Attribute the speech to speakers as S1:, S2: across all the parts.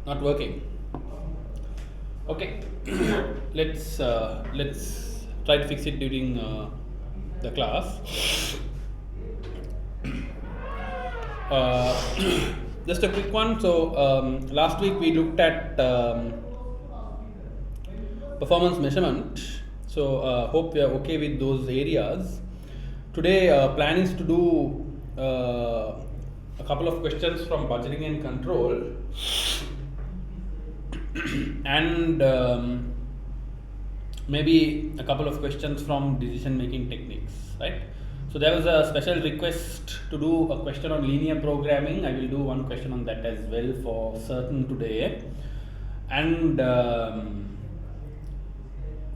S1: Not working. Okay, let's try to fix it during the class. Uh, just a quick one. So last week we looked at performance measurement. So hope we are okay with those areas. Today plan is to do a couple of questions from budgeting and control and maybe a couple of questions from decision making techniques, right? So there was a special request to do a question on linear programming. I will do one question on that as well for certain today, and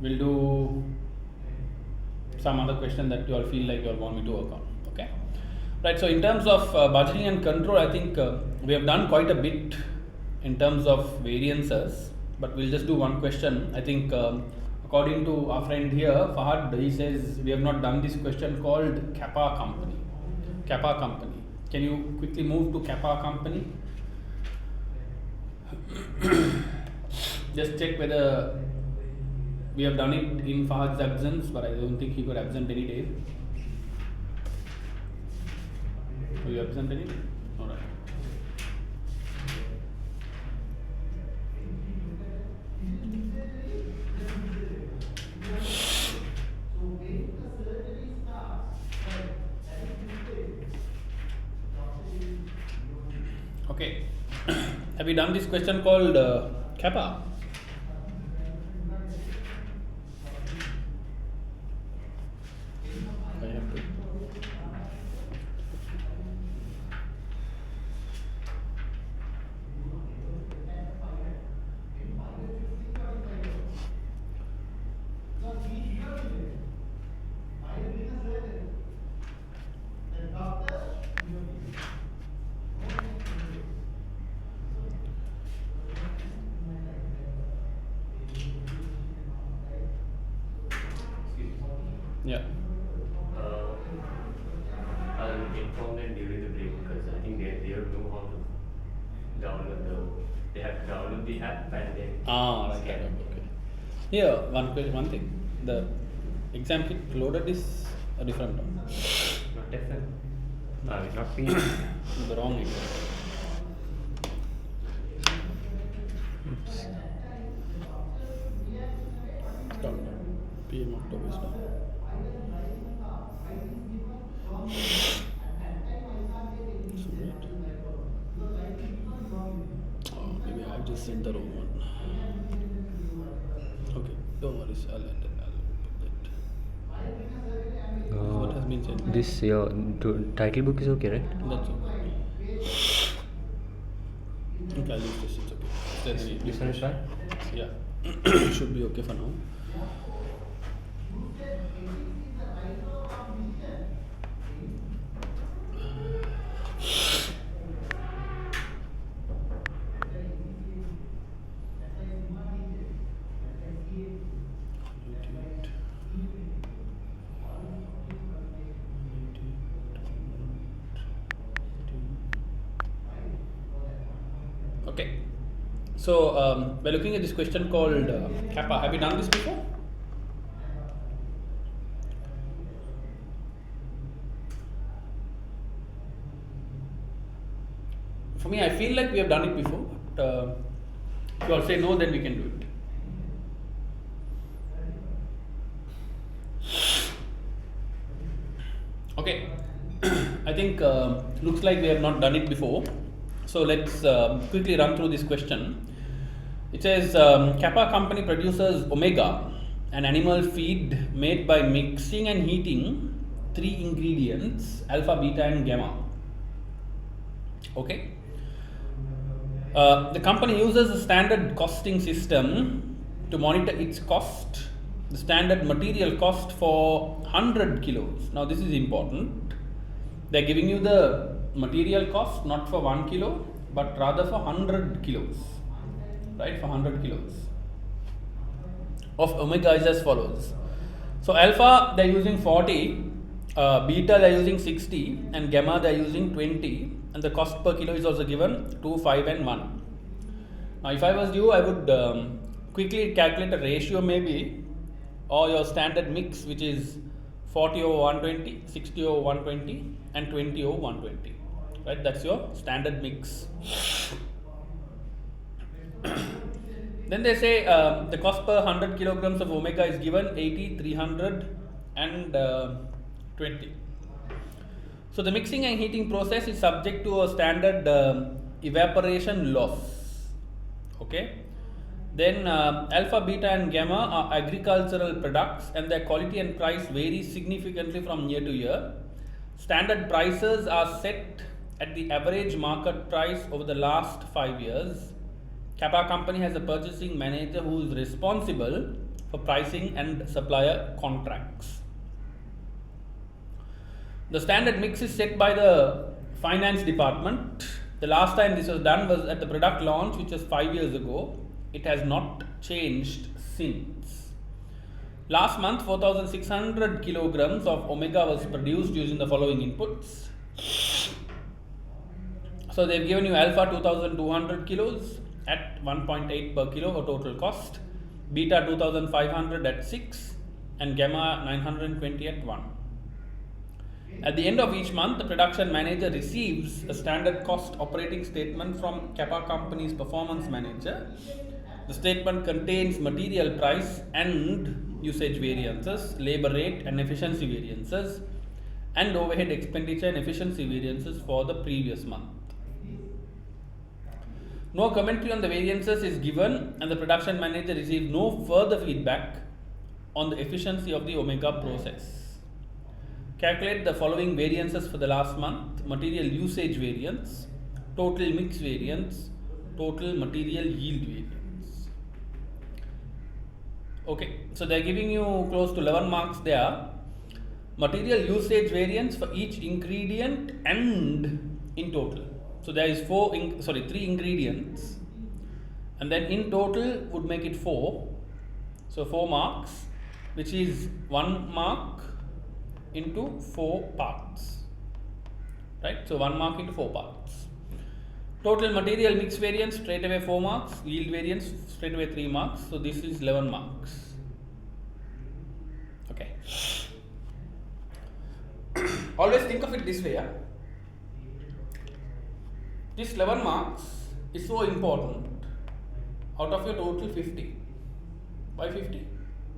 S1: we'll do some other question that you all feel like you all want me to work on. Okay, right? So in terms of budgeting and control, I think we have done quite a bit in terms of variances, but we'll just do one question. I think according to our friend here, Fahad, he says we have not done this question called Kappa company. Kappa company. Can you quickly move to Kappa company? Just check whether we have done it in Fahad's absence, but I don't think he got absent any day. Are you absent any day? All right. Okay. Have you done this question called Kappa? I have to. Yeah.
S2: I'll inform them during the break because I think they don't know how to they have to download the app and then
S1: Right. Okay. Here, one thing. The exam kit loaded is a different one.
S2: not different. Not being
S1: The wrong exam. Done. PM October is done. Submit. Maybe I just sent the wrong one. Okay, don't worry. I'll put that. What has been sent?
S2: This your title book is okay, right?
S1: That's okay. Okay, I'll use this. It's okay. If there's any
S2: This one is fine.
S1: Yeah, should be okay for now. Okay, so we're looking at this question called Kappa. Have you done this before? For me, I feel like we have done it before, but if you all say no, then we can do it. Okay, I think looks like we have not done it before. So let's quickly run through this question. It says Kappa company produces omega, an animal feed made by mixing and heating 3 ingredients, alpha, beta and gamma. Okay. The company uses a standard costing system to monitor its cost, the standard material cost for 100 kilos. Now this is important. They are giving you the material cost not for 1 kilo but rather for 100 kilos, right? For 100 kilos of omega is as follows. So alpha they are using 40, beta they are using 60 and gamma they are using 20, and the cost per kilo is also given 2, 5 and 1. Now, if I was you, I would quickly calculate a ratio maybe, or your standard mix, which is 40 over 120, 60 over 120, and 20 over 120. Right? That's your standard mix. Then they say the cost per 100 kilograms of omega is given 80, 300, and 20. So the mixing and heating process is subject to a standard evaporation loss. Okay. Then alpha, beta, and gamma are agricultural products, and their quality and price vary significantly from year to year. Standard prices are set at the average market price over the last 5 years. Kappa company has a purchasing manager who is responsible for pricing and supplier contracts. The standard mix is set by the finance department. The last time this was done was at the product launch, which was 5 years ago. It has not changed since. Last month, 4,600 kilograms of omega was produced using the following inputs. So they've given you alpha 2,200 kilos at 1.8 per kilo, a total cost. Beta 2,500 at 6, and gamma 920 at 1. At the end of each month, the production manager receives a standard cost operating statement from Kappa company's performance manager. The statement contains material price and usage variances, labor rate and efficiency variances, and overhead expenditure and efficiency variances for the previous month. No commentary on the variances is given, and the production manager receives no further feedback on the efficiency of the omega process. Calculate the following variances for the last month: material usage variance, total mix variance, total material yield variance. Okay, so they are giving you close to 11 marks there. Material usage variance for each ingredient and in total. So there is 3 ingredients, and then in total would make it 4. So 4 marks, which is 1 mark into 4 parts. Right? So 1 mark into 4 parts. Total material mix variance, straight away 4 marks. Yield variance, straight away 3 marks. So this is 11 marks. Okay. Always think of it this way. Yeah? This 11 marks is so important out of your total 50. Why 50?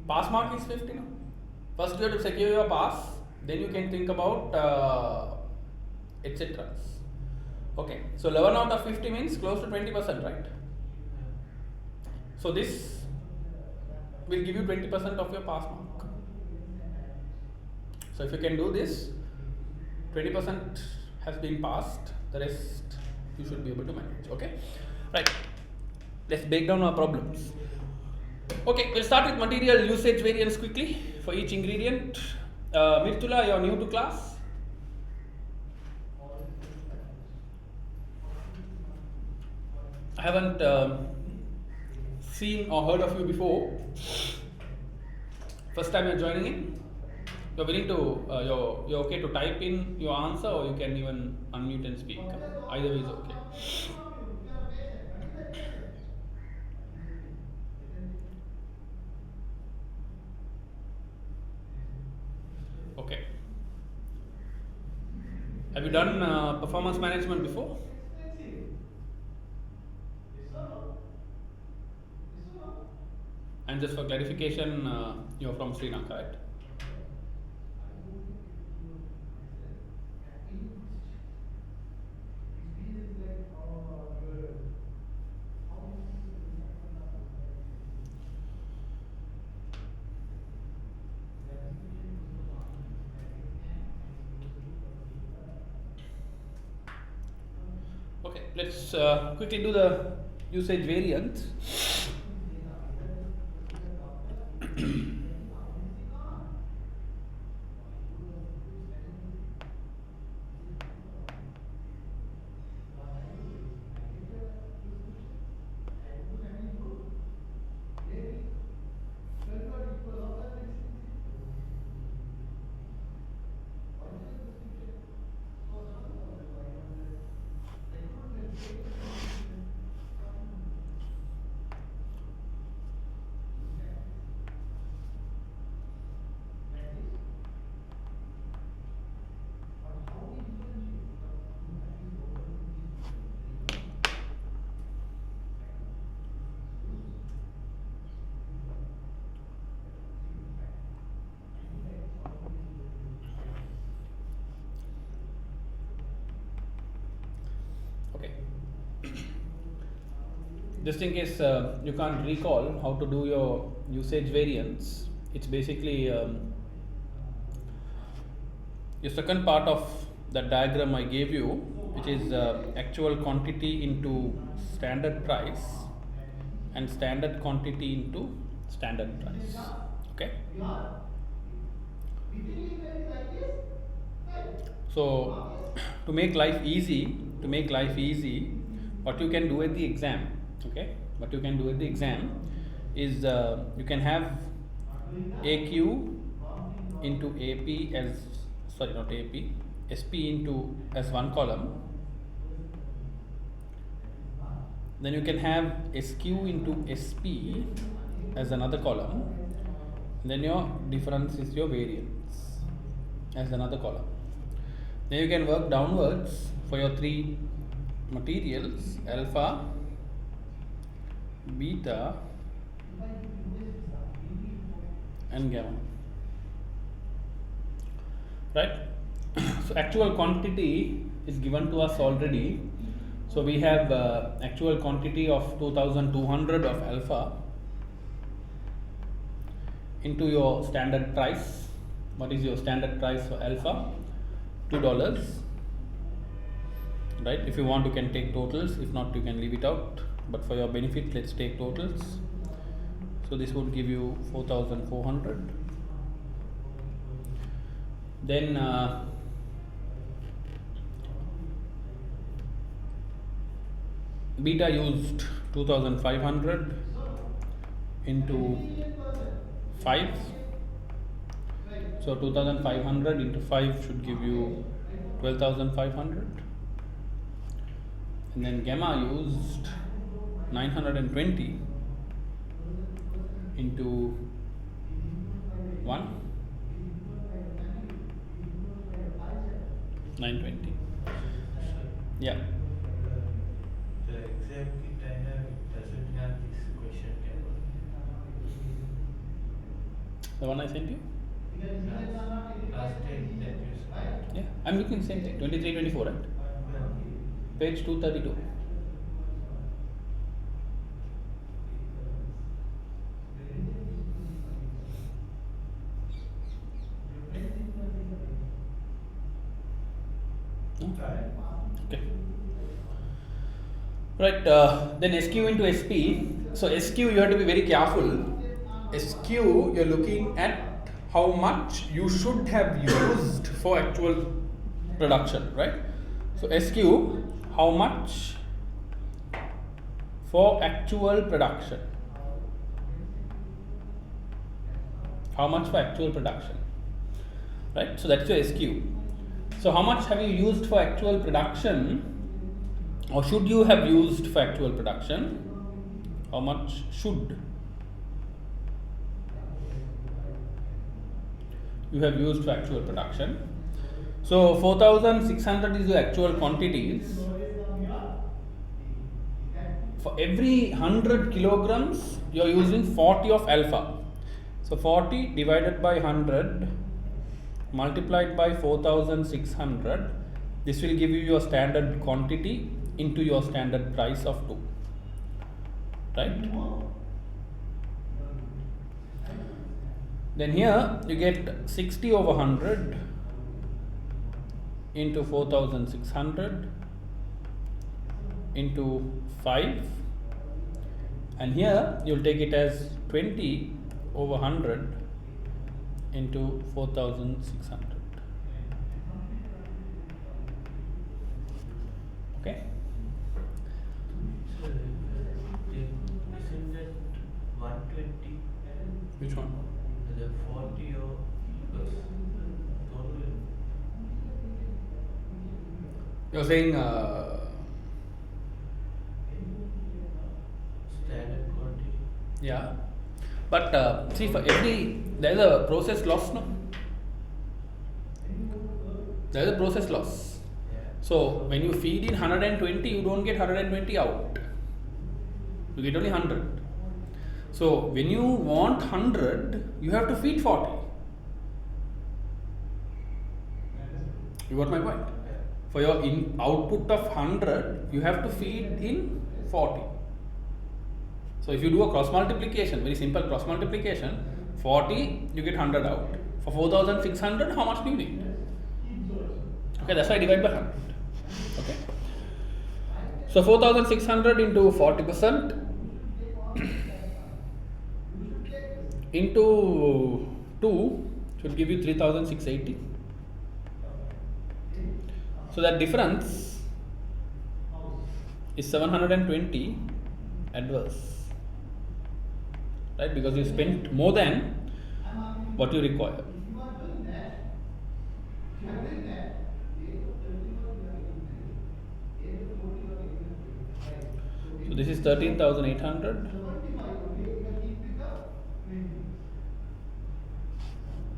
S1: Pass mark is 50 now. First you have to secure your pass, then you can think about etc. Okay, so 11 out of 50 means close to 20%, right? So this will give you 20% of your pass mark. So if you can do this, 20% has been passed, the rest you should be able to manage. Okay, right, let's break down our problems. Okay, we'll start with material usage variance quickly for each ingredient. Mirtula, you're new to class. I haven't seen or heard of you before. First time you're joining in. You're willing to, you're okay to type in your answer, or you can even unmute and speak. Either way is okay. Okay. Have you done performance management before? And just for clarification, you're from Sri Lanka, right? Okay, let's quickly do the usage variance. just in case you can't recall how to do your usage variance, it's basically your second part of that diagram I gave you, which is actual quantity into standard price and standard quantity into standard price. Okay. So to make life easy, what you can do at the exam, okay, what you can do at the exam is you can have AQ into AP as, sorry, not AP, SP into as one column. Then you can have SQ into SP as another column. Then your difference is your variance as another column. Then you can work downwards for your three materials, alpha, beta and gamma. Right? So actual quantity is given to us already. So we have actual quantity of 2200 of alpha into your standard price. What is your standard price for alpha? $2. Right? If you want, you can take totals. If not, you can leave it out. But for your benefit, let's take totals. So this would give you 4400. Then beta used 2500 into 5. So 2500 into 5 should give you 12,500. And then gamma used 920 into 1, 920. Yeah.
S3: The exam kit I have doesn't have this question table.
S1: The one I sent you?
S3: Last time that you said.
S1: Yeah, I'm looking same thing. 23, 24, right? Page 232. Okay. Right. Then SQ into SP. So SQ, you have to be very careful. SQ, you're looking at how much you should have used for actual production, right? So SQ, how much for actual production? How much for actual production? Right? So that's your SQ. So how much have you used for actual production, or should you have used for actual production? How much should you have used for actual production? So 4600 is your actual quantities. For every 100 kilograms, you are using 40 of alpha. So 40 divided by 100 multiplied by 4600, this will give you your standard quantity into your standard price of 2. Right? Then here you get 60 over 100 into 4600 into 5, and here you will take it as 20 over 100 into 4600. Okay.
S3: So, isn't that 120?
S1: Which one?
S3: The 40 or plus total?
S1: You're saying
S3: Standard quantity?
S1: yeah, but see, for every, there is a process loss, no? There is a process loss. So when you feed in 120, you don't get 120 out. You get only 100. So when you want 100, you have to feed 40. You got my point? For your output of 100, you have to feed in 40. So if you do a cross multiplication, very simple cross multiplication, 40 you get 100 out. For 4600, how much do you need? Okay, that's why I divide by 100. Okay. So 4600 into 40% into 2 should give you 3680. So that difference is 720 adverse, right? Because you spent more than what you require. So this is 13,800,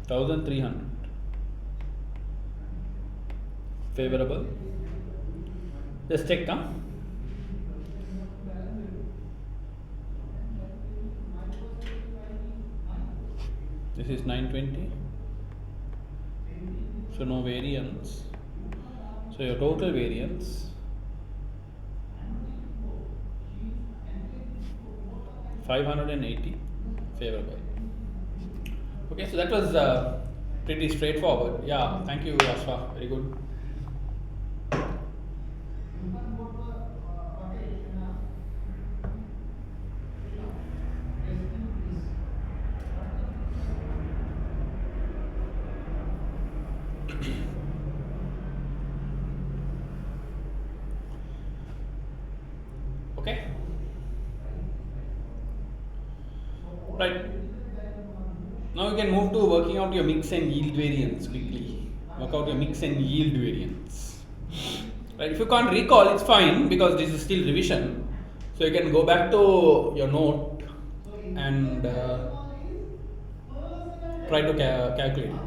S1: 1,300 favorable. Just check, huh? This is 920. So no variance. So your total variance 580 favorable. Okay, so that was pretty straightforward. Yeah, thank you, Ashfa. Very good. Okay. Right. Now you can move to working out your mix and yield variance quickly. Work out your mix and yield variance. Right. If you can't recall, it's fine because this is still revision. So you can go back to your note and try to calculate it.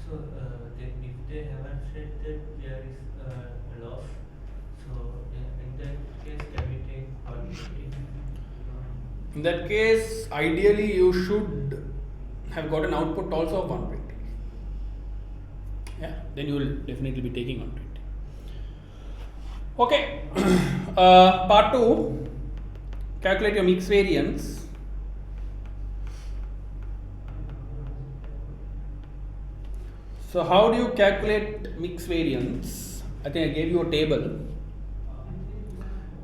S3: So then if they haven't said that there is a loss, so in that case can we take 150?
S1: In that case, ideally you should have got an output also of 120. Yeah, then you will definitely be taking 120. Okay, part 2, calculate your mix variance. So how do you calculate mix variance? I think I gave you a table.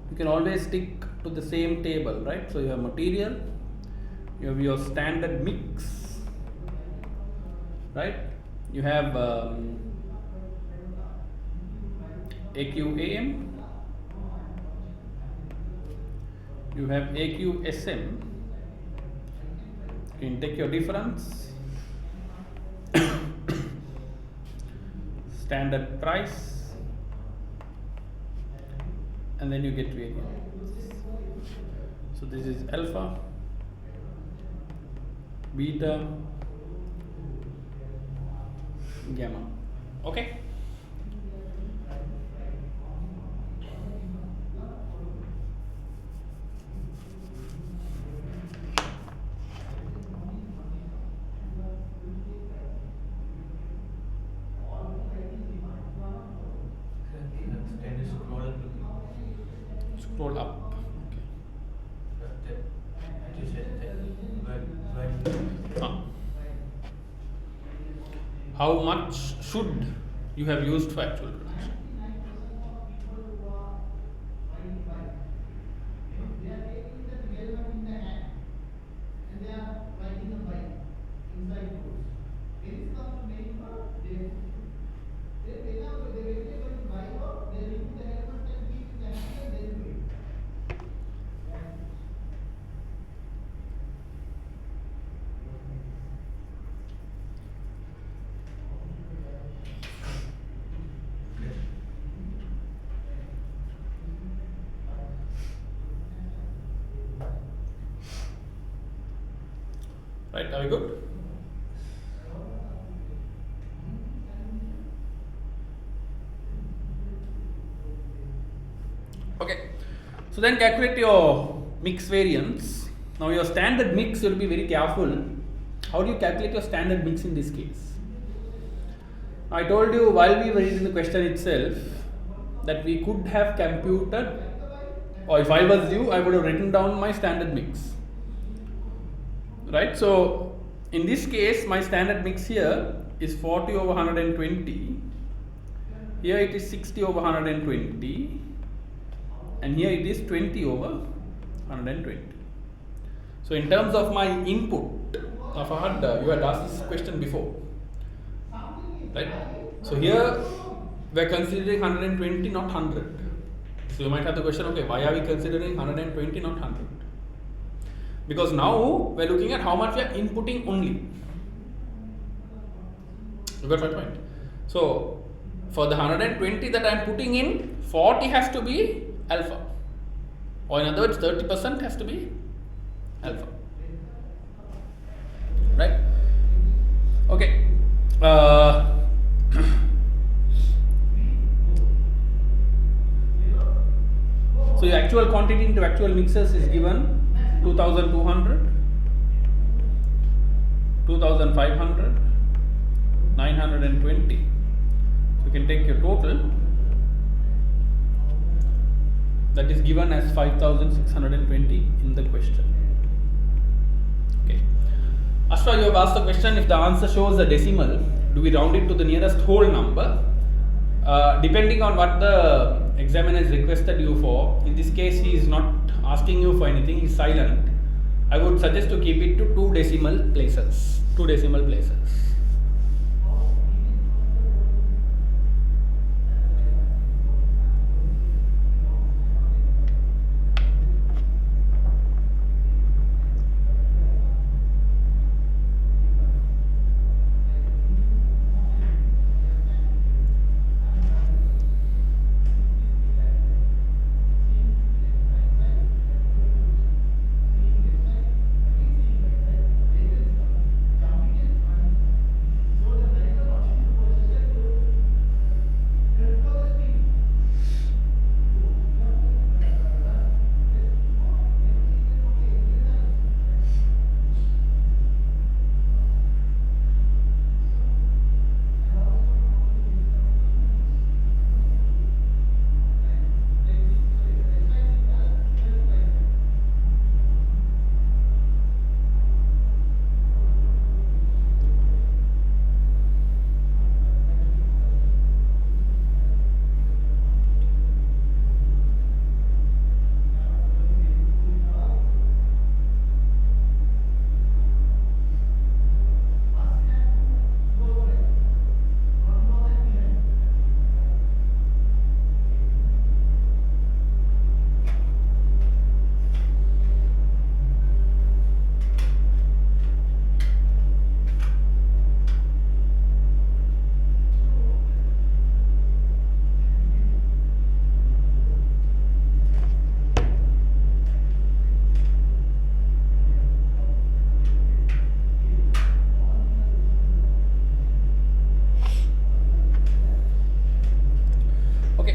S1: You can always stick to the same table, right? So you have material, you have your standard mix, right? You have AQAM, you have AQSM. You can take your difference, standard price, and then you get variance. So this is alpha, beta, gamma. Okay.
S3: Can you scroll up a bit?
S1: Scroll up. Okay. how much should you have used for actual production? Right, are we good? Okay, so then calculate your mix variance. Now your standard mix, you will be very careful. How do you calculate your standard mix in this case? I told you while we were reading the question itself that we could have computed, or if I was you, I would have written down my standard mix. Right, so in this case my standard mix here is 40 over 120, here it is 60 over 120, and here it is 20 over 120. So in terms of my input, you had asked this question before, right? So here we are considering 120, not 100. So you might have the question, okay, why are we considering 120, not 100? Because now we are looking at how much we are inputting only. You got my point? So for the 120 that I am putting in, 40 has to be alpha, or in other words 30% has to be alpha, right? Okay, so your actual quantity into actual mixers is given 2200, 2500, 920. So you can take your total, that is given as 5620 in the question. Okay. Ashra, you have asked the question, if the answer shows a decimal, do we round it to the nearest whole number? Depending on what the examiner has requested you for. In this case, he is not asking you for anything, he is silent. I would suggest to keep it to two decimal places.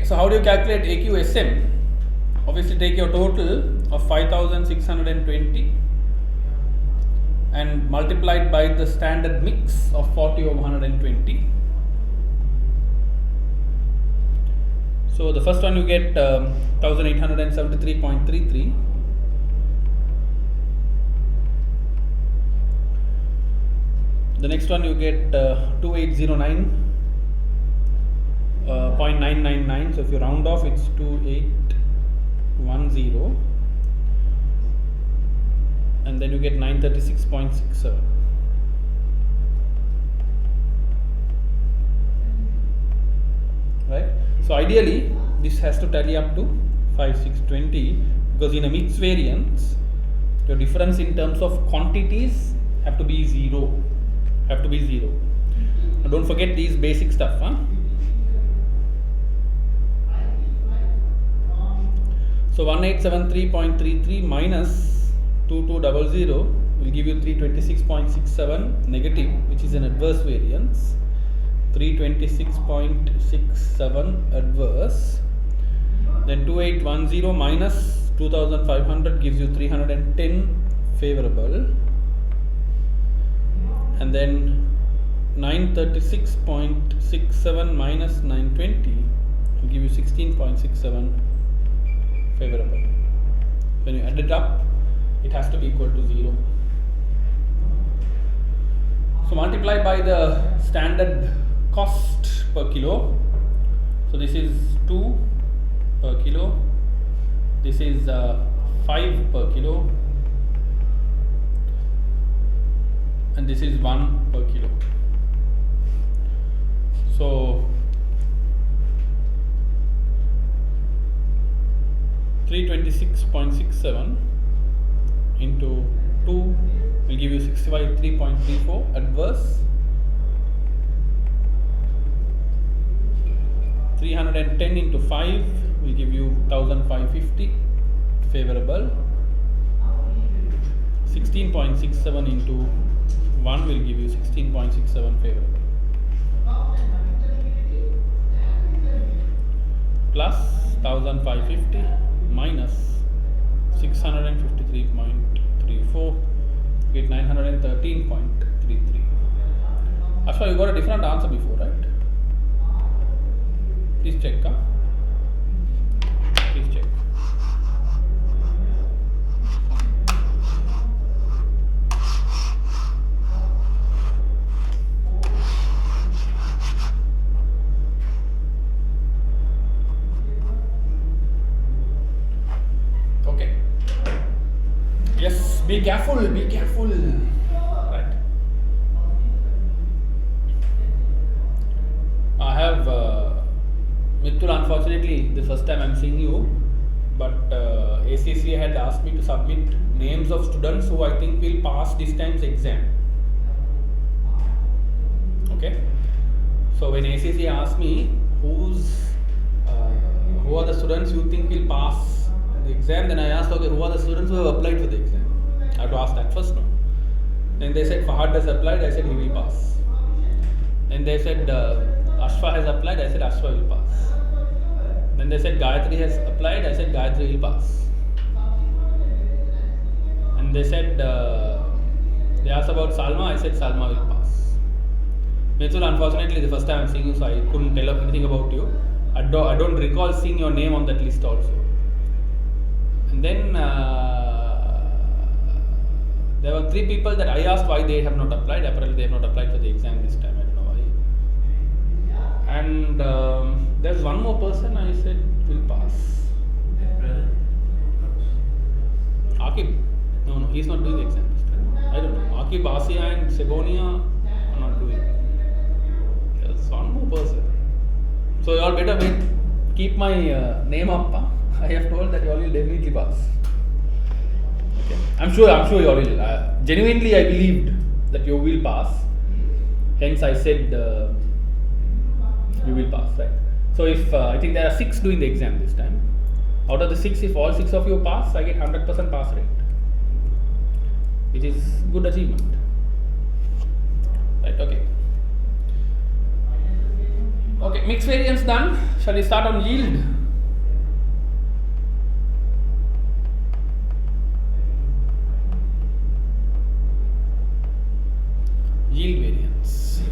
S1: So how do you calculate AQSM? Obviously take your total of 5620 and multiplied by the standard mix of 40 over 120. So the first one you get 1873.33. The next one you get 2809.999. So if you round off, it's 2810, and then you get 936.67. Right? So ideally, this has to tally up to 5620, because in a mixed variance, your difference in terms of quantities have to be zero. Now don't forget these basic stuff, huh? So 1873.33 minus 2200 will give you 326.67 negative, which is an adverse variance. 326.67 adverse. Then 2810 minus 2500 gives you 310 favorable. And then 936.67 minus 920 will give you 16.67 favorable. When you add it up, it has to be equal to 0. So multiply by the standard cost per kilo. So this is 2 per kilo, this is 5 per kilo, and this is 1 per kilo. So 326.67 into 2 will give you 63.34 adverse. 310 into 5 will give you 1550 favorable. 16.67 into 1 will give you 16.67 favorable. Plus 1550 minus 653.34, get 913.33. Ashwa, you got a different answer before, right? Please check. Please check. Okay. Yes, be careful. Right. I have Mithul, unfortunately, the first time I'm seeing you, but ACCA had asked me to submit names of students who I think will pass this time's exam. Okay. So when ACCA asked me who are the students you think will pass the exam, then I asked, okay, who are the students who have applied for the exam? I have to ask that first, no? Then they said Fahad has applied, I said he will pass. Then they said Ashwa has applied, I said Ashwa will pass. Then they said Gayatri has applied, I said Gayatri will pass. And they said, they asked about Salma, I said Salma will pass. Mithul, unfortunately, the first time I'm seeing you, so I couldn't tell anything about you. I don't recall seeing your name on that list also. And then there were 3 people that I asked why they have not applied. Apparently, they have not applied for the exam this time. I don't know why. And there's one more person I said will pass. Akib. No, he's not doing the exam this time. I don't know. Akib, Asia and Segonia are not doing. There's one more person. So you all better keep my name up. Huh? I have told that you all will definitely pass. Okay. I'm sure you all will. Genuinely, I believed that you will pass. Hence, I said you will pass, right? So if I think there are 6 doing the exam this time. Out of the 6, if all 6 of you pass, I get 100% pass rate, which is good achievement. Right? Okay. Okay, mixed variance done. Shall we start on yield? Yield variance.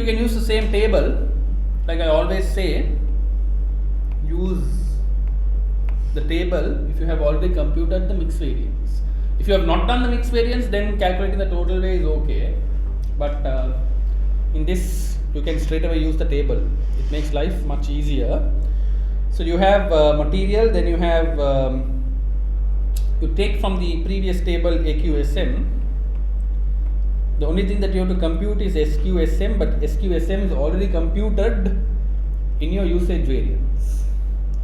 S1: you can use the same table. Like I always say, use the table if you have already computed the mixed variance. If you have not done the mixed variance, then calculating the total way is okay. But in this, you can straight away use the table. It makes life much easier. So you have material, then you have you take from the previous table AQSM. The only thing that you have to compute is SQSM, but SQSM is already computed in your usage variance,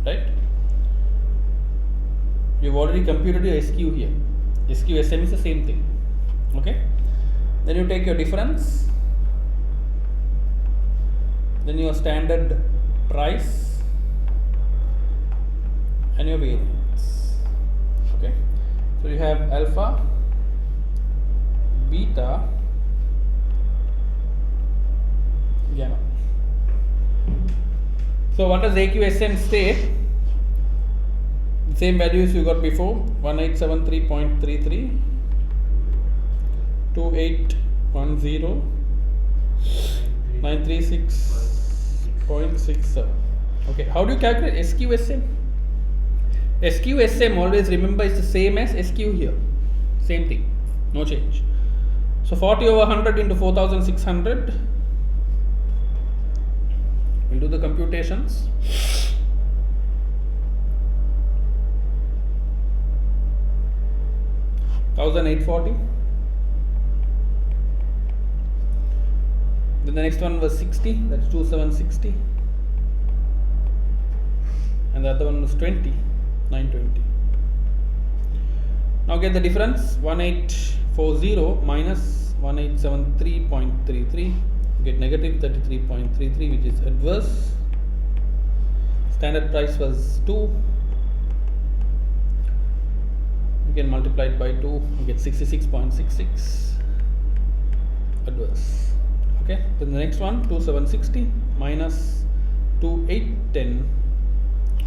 S1: right? You've already computed your SQ here. SQSM is the same thing. Okay. Then you take your difference, then your standard price and your variance. Okay. So you have alpha, beta, gamma. So what does AQSM state? The same values you got before: 1873.33, 2810, 936.67. Okay, how do you calculate SQSM? SQSM, always remember, is the same as SQ here. Same thing, no change. So 40 over 100 into 4600. We'll do the computations. 1840. Then the next one was 60, that's 2760. And the other one was 20, 920. Now get the difference: 1840 minus 1873.33. Get negative 33.33, which is adverse. Standard price was 2. You can multiply it by 2, you get 66.66, adverse. Okay, then the next one, 2760 minus 2810,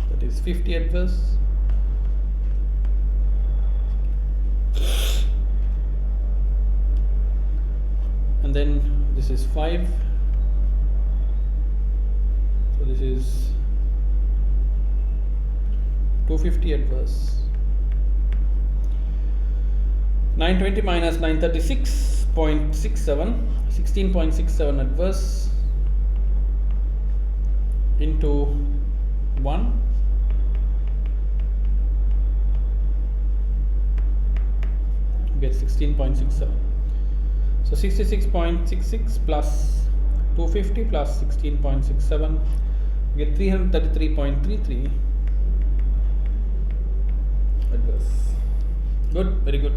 S1: that is 50, adverse. And then this is 5, so this is 250, adverse. 920 minus 936.67, 16.67, adverse, into 1, you get 16.67. So 66.66 plus 250 plus 16.67, you get 333.33, adverse. Good, very good.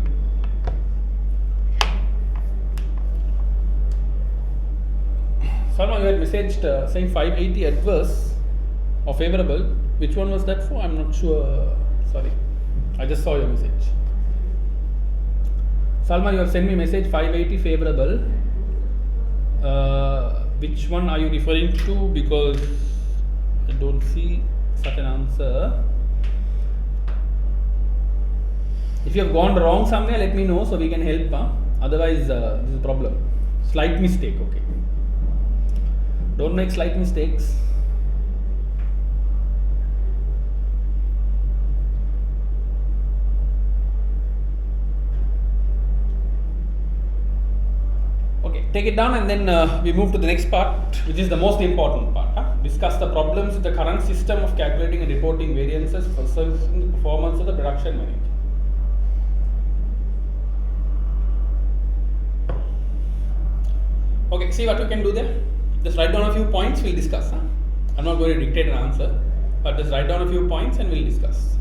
S1: Salma, you had messaged saying 580 adverse or favorable. Which one was that for? I'm not sure. Sorry, I just saw your message. Salma, you have sent me message 580 favorable. Which one are you referring to? Because I don't see such an answer. If you have gone wrong somewhere, let me know so we can help. Otherwise, this is a problem. Slight mistake, okay. Don't make slight mistakes. Okay, take it down and then we move to the next part, which is the most important part. Discuss the problems with the current system of calculating and reporting variances for servicing the performance of the production manager. Okay, see what you can do there. Just write down a few points, we'll discuss. I'm not going to dictate an answer, but just write down a few points and we'll discuss.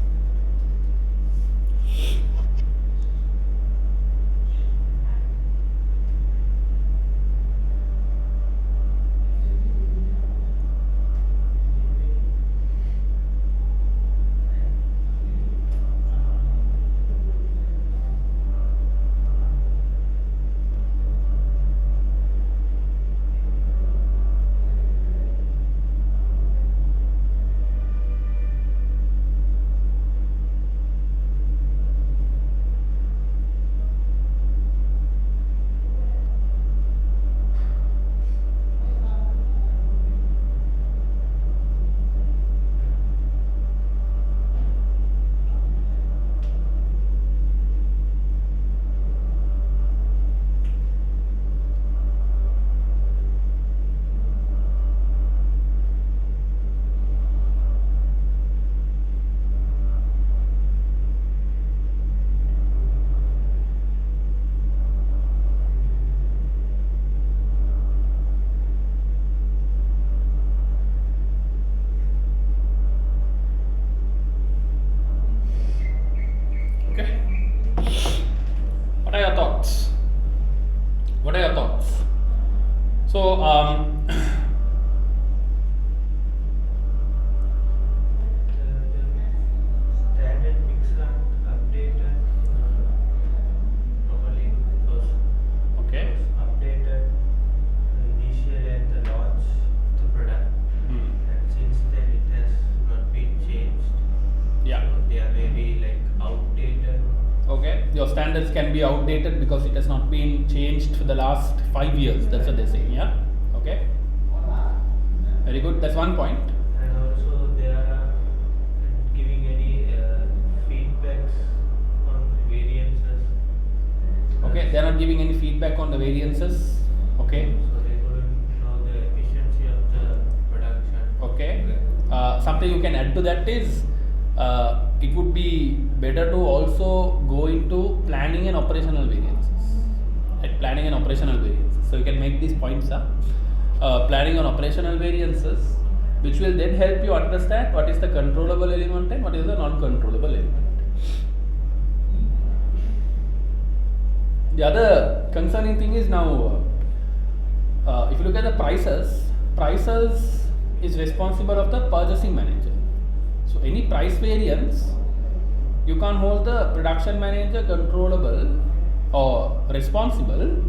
S1: standards can be outdated because it has not been changed for the last 5 years. That's what they're saying. Yeah. Okay. Very good. That's one point.
S3: And also they are not giving any feedbacks on variances.
S1: Okay. They are not giving any feedback on the variances. Okay.
S3: So they couldn't know the efficiency of the production.
S1: Okay. Something you can add to that is it would be better to also go into planning and operational variances. Right? Planning and operational variances. So you can make these points up. Planning on operational variances, which will then help you understand what is the controllable element and what is the non-controllable element. The other concerning thing is now, if you look at the prices is responsible of the purchasing manager. So any price variance, you can't hold the production manager controllable or responsible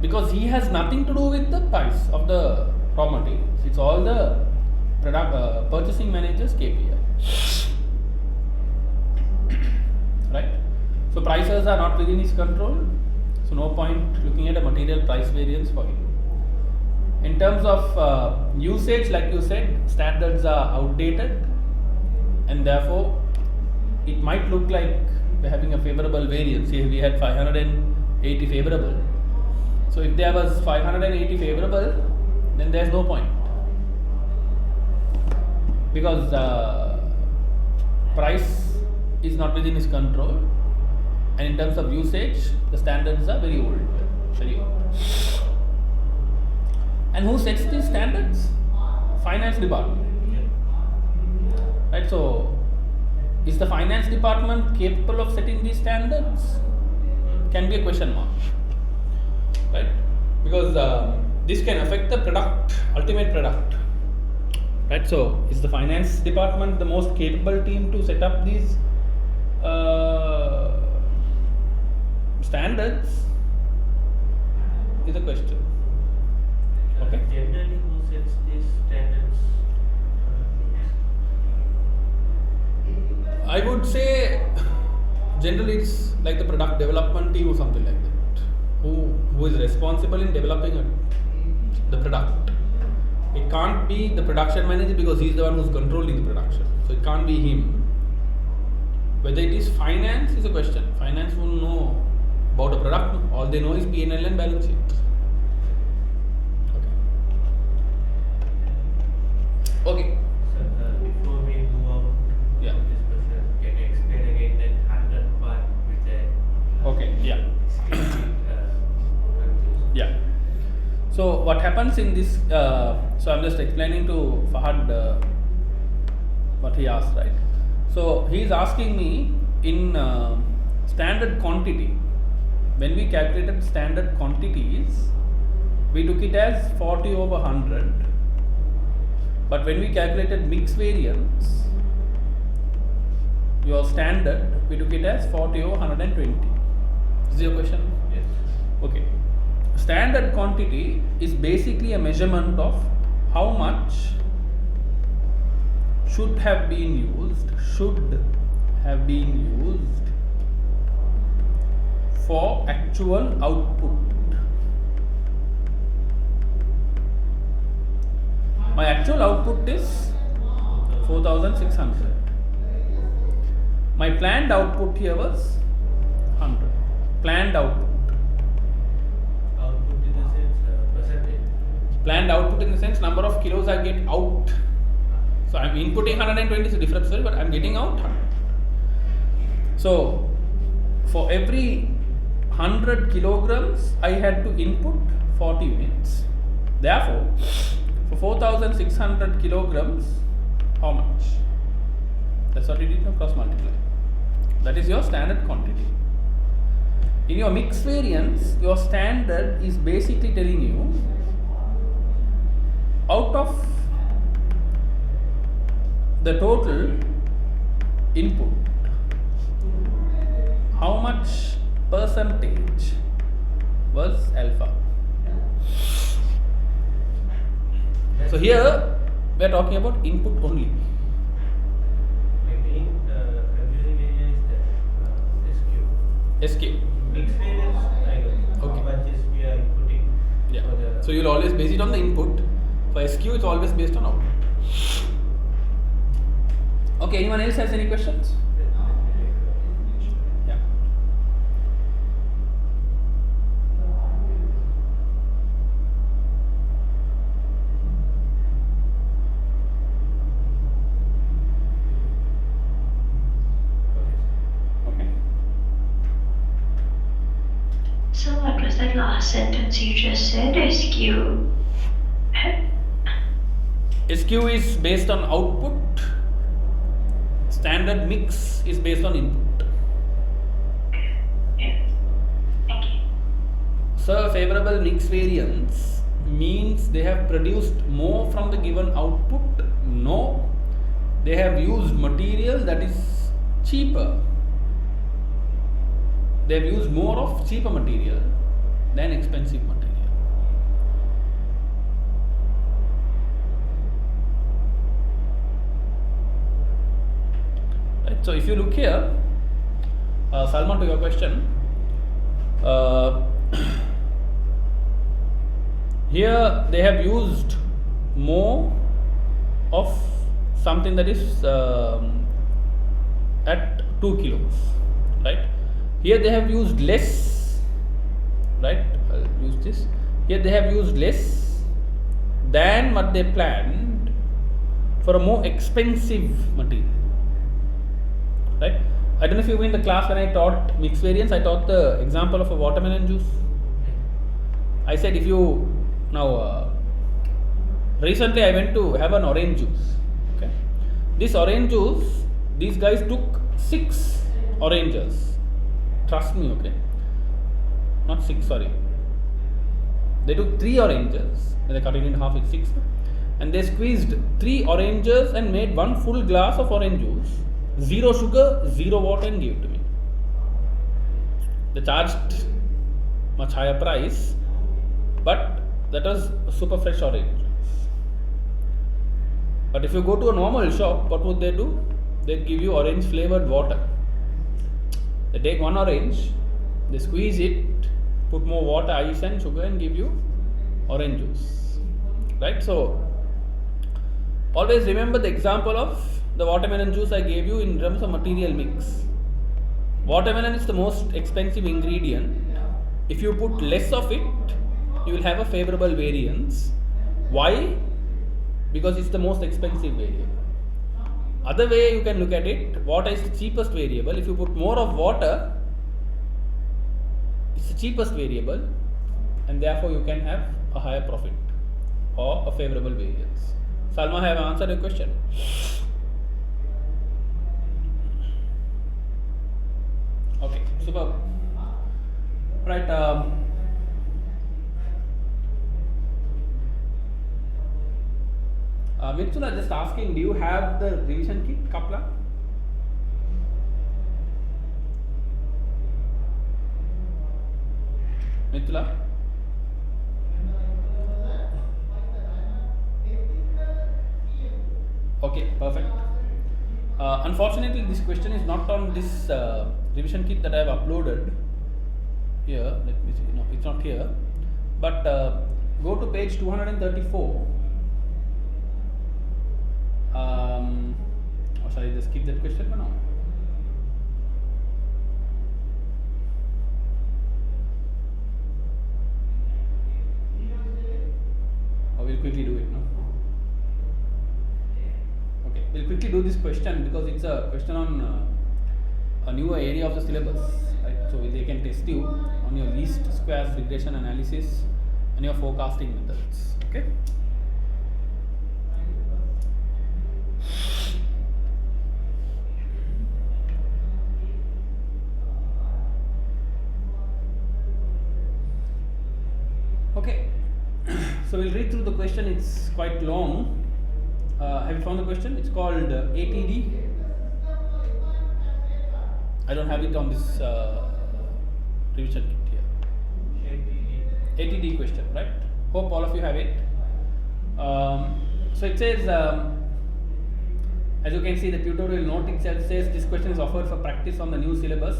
S1: because he has nothing to do with the price of the raw materials. It's all the purchasing manager's KPI. Right? So prices are not within his control. So no point looking at a material price variance for him. In terms of usage, like you said, standards are outdated, and therefore it might look like we're having a favorable variance. Here we had 580 favorable. So if there was 580 favorable, then there's no point, because price is not within his control, and in terms of usage, the standards are very old, very old. And who sets these standards? Finance department. Right? So, is the finance department capable of setting these standards? Can be a question mark. Right? Because this can affect the product, ultimate product. Right? So, is the finance department the most capable team to set up these standards? Is a question. Okay.
S3: Generally, who sets these standards?
S1: I would say generally it's like the product development team or something like that, who is responsible in developing the product. It can't be the production manager because he's the one who's controlling the production. So it can't be him. Whether it is finance is a question. Finance won't know about a product. All they know is P&L and balance sheet. Okay.
S3: So, before we move on
S1: Yeah.
S3: to this question, can you explain again that 100 part with the
S1: Okay. Yeah.
S3: confused?
S1: Yeah. So what happens in this? So I'm just explaining to Fahad what he asked, right? So he is asking me in standard quantity. When we calculated standard quantities, we took it as 40 over 100. But when we calculated mix variance, your standard, we took it as 40 over 120. Is your question?
S3: Yes.
S1: Okay. Standard quantity is basically a measurement of how much should have been used for actual output. My actual output is 4600. My planned output here was 100. Planned output.
S3: Output in the sense percentage.
S1: Planned output in the sense number of kilos I get out. So I'm inputting 120 is a different story, but I'm getting out 100. So for every 100 kilograms, I had to input 40 units. Therefore, for 4600 kilograms, how much? That's what you did now, cross multiply. That is your standard quantity. In your mix variance, your standard is basically telling you out of the total input, how much percentage was alpha. So here we are talking about input only.
S3: The main confusing area is that SQ.
S1: SK.
S3: mixed variance, I don't know.
S1: Okay.
S3: How much is we are inputting
S1: Yeah.
S3: for the.
S1: So you'll always base it on the input. For SQ, it's always based on output. Okay. Anyone else has any questions? Yeah. Okay.
S4: So what was that last sentence you just said? SQ.
S1: SQ is based on output. Standard mix is based on input.
S4: Yeah. Thank you.
S1: So favorable mix variance means they have produced more from the given output. No, they have used material that is cheaper. They have used more of cheaper material than expensive material. Right. So if you look here, Salman, to your question, here they have used more of something that is at 2 kilos, right? Here they have used less, right? I'll use this. Here they have used less than what they planned for a more expensive material, right? I don't know if you were in the class when I taught mixed variance. I taught the example of a watermelon juice. I said if you now recently I went to have an orange juice. Okay, this orange juice, these guys took 6 oranges. Trust me, okay. Not 6, sorry. They took 3 oranges. They cut it in half. It's 6, and they squeezed 3 oranges and made 1 full glass of orange juice. 0 sugar, 0 water, and gave it to me. They charged much higher price, but that was super fresh orange juice. But if you go to a normal shop, what would they do? They'd give you orange flavored water. They take 1 orange, they squeeze it, put more water, ice and sugar, and give you orange juice, right? So always remember the example of the watermelon juice I gave you in terms of material mix. Watermelon is the most expensive ingredient. If you put less of it, you will have a favorable variance. Why? Because it's the most expensive variable. Other way you can look at it, water is the cheapest variable. If you put more of water, it's the cheapest variable, and therefore you can have a higher profit or a favorable variance. Salma, have I answered your question? Okay, superb. Right. Mitsula, just asking, do you have the revision kit, Kapla? Mithula? Okay, perfect. Unfortunately, this question is not on this revision kit that I have uploaded here. Let me see. No, it's not here. But go to page 234. Or shall I just skip that question for now? Or we'll quickly do it, no? Okay, we'll quickly do this question because it's a question on a newer area of the syllabus, right? So they can test you on your least squares regression analysis and your forecasting methods. Okay. Okay, so we'll read through the question. It's quite long. Have you found the question? It's called ATD. I don't have it on this revision kit here. ATD question, right? Hope all of you have it. So it says, as you can see, the tutorial note itself says this question is offered for practice on the new syllabus.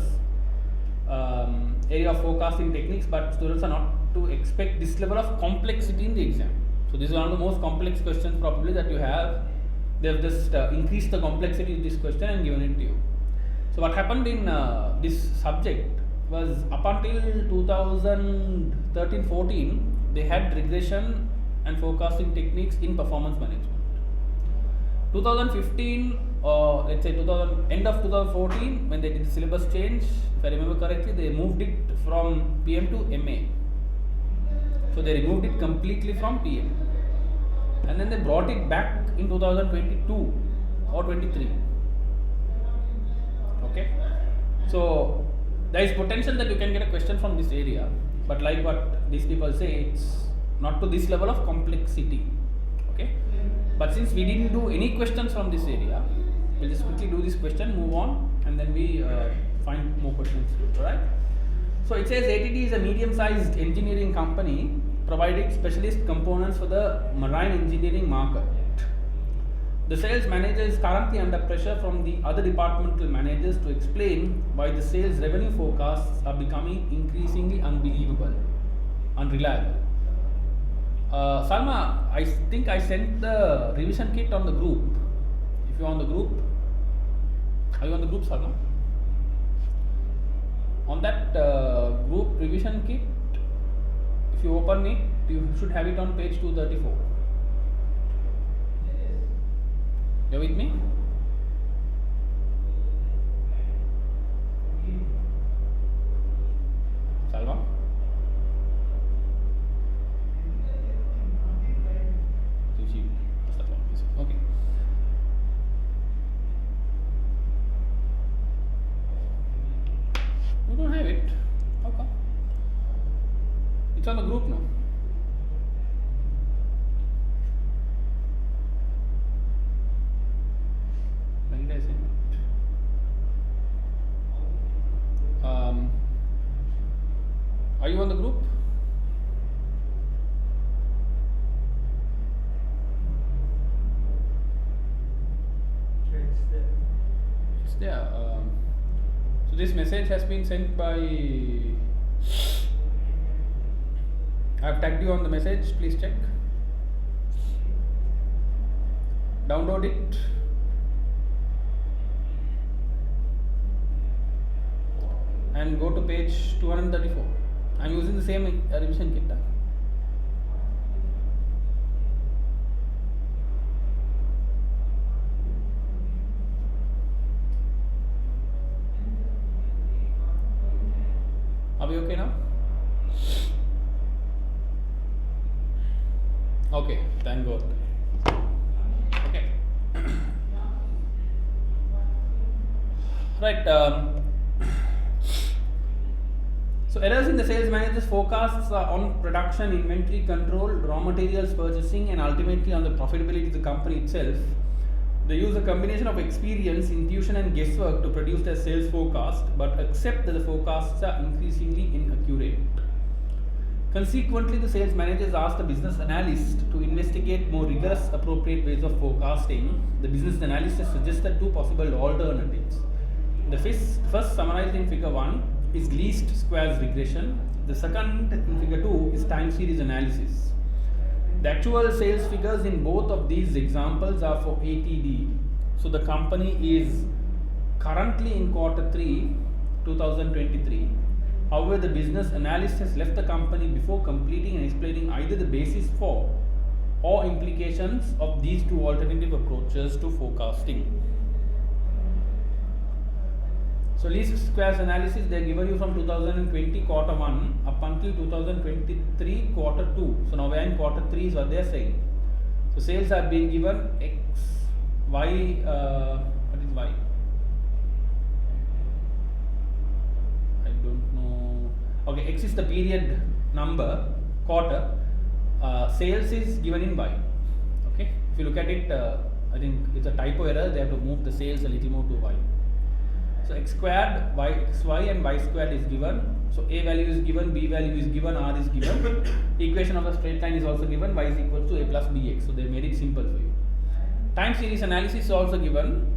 S1: area of forecasting techniques, but students are not to expect this level of complexity in the exam. So this is one of the most complex questions probably that you have. They have just increased the complexity of this question and given it to you. So what happened in this subject was up until 2013-14, they had regression and forecasting techniques in performance management. 2015, let's say end of 2014, when they did the syllabus change, if I remember correctly, they moved it from PM to MA. So they removed it completely from PM, and then they brought it back in 2022 or 23. Okay, so there is potential that you can get a question from this area, but like what these people say, it's not to this level of complexity. Okay, but since we didn't do any questions from this area, we'll just quickly do this question, move on, and then we find more questions. Alright. So it says ATT is a medium-sized engineering company providing specialist components for the marine engineering market. The sales manager is currently under pressure from the other departmental managers to explain why the sales revenue forecasts are becoming increasingly unreliable. Salma, I think I sent the revision kit on the group. If you're on the group, are you on the group, Salma? On that group revision kit, if you open it, you should have it on page 234. You with me? Salva? Okay. You don't have it? How come? It's on the group now. When did I send it? Are you on the group? It's there. So this message has been sent by. I have tagged you on the message. Please check. Download it. And go to page 234. I am using the same revision kit. Are we okay now? Okay, thank God. Okay. Right. So errors in the sales manager's forecasts are on production, inventory control, raw materials purchasing, and ultimately on the profitability of the company itself. They use a combination of experience, intuition, and guesswork to produce their sales forecast, but accept that the forecasts are increasingly inaccurate. Consequently, the sales managers asked the business analyst to investigate more rigorous, appropriate ways of forecasting. The business analyst has suggested two possible alternatives. The first, summarized in figure 1, is least squares regression. The second, in figure 2, is time series analysis. The actual sales figures in both of these examples are for ATD. So the company is currently in quarter 3, 2023. However, the business analyst has left the company before completing and explaining either the basis for or implications of these two alternative approaches to forecasting. So least squares analysis, they are given you from 2020 quarter 1 up until 2023 quarter 2. So now we are in quarter 3 is what they are saying. So sales are being given X, Y, what is Y? I don't know. Okay, X is the period number, quarter. Sales is given in Y. Okay, if you look at it, I think it's a typo error. They have to move the sales a little more to Y. So x squared, xy and y squared is given. So a value is given, b value is given, r is given. Equation of a straight line is also given, y is equal to a plus bx. So they made it simple for you. Time series analysis is also given.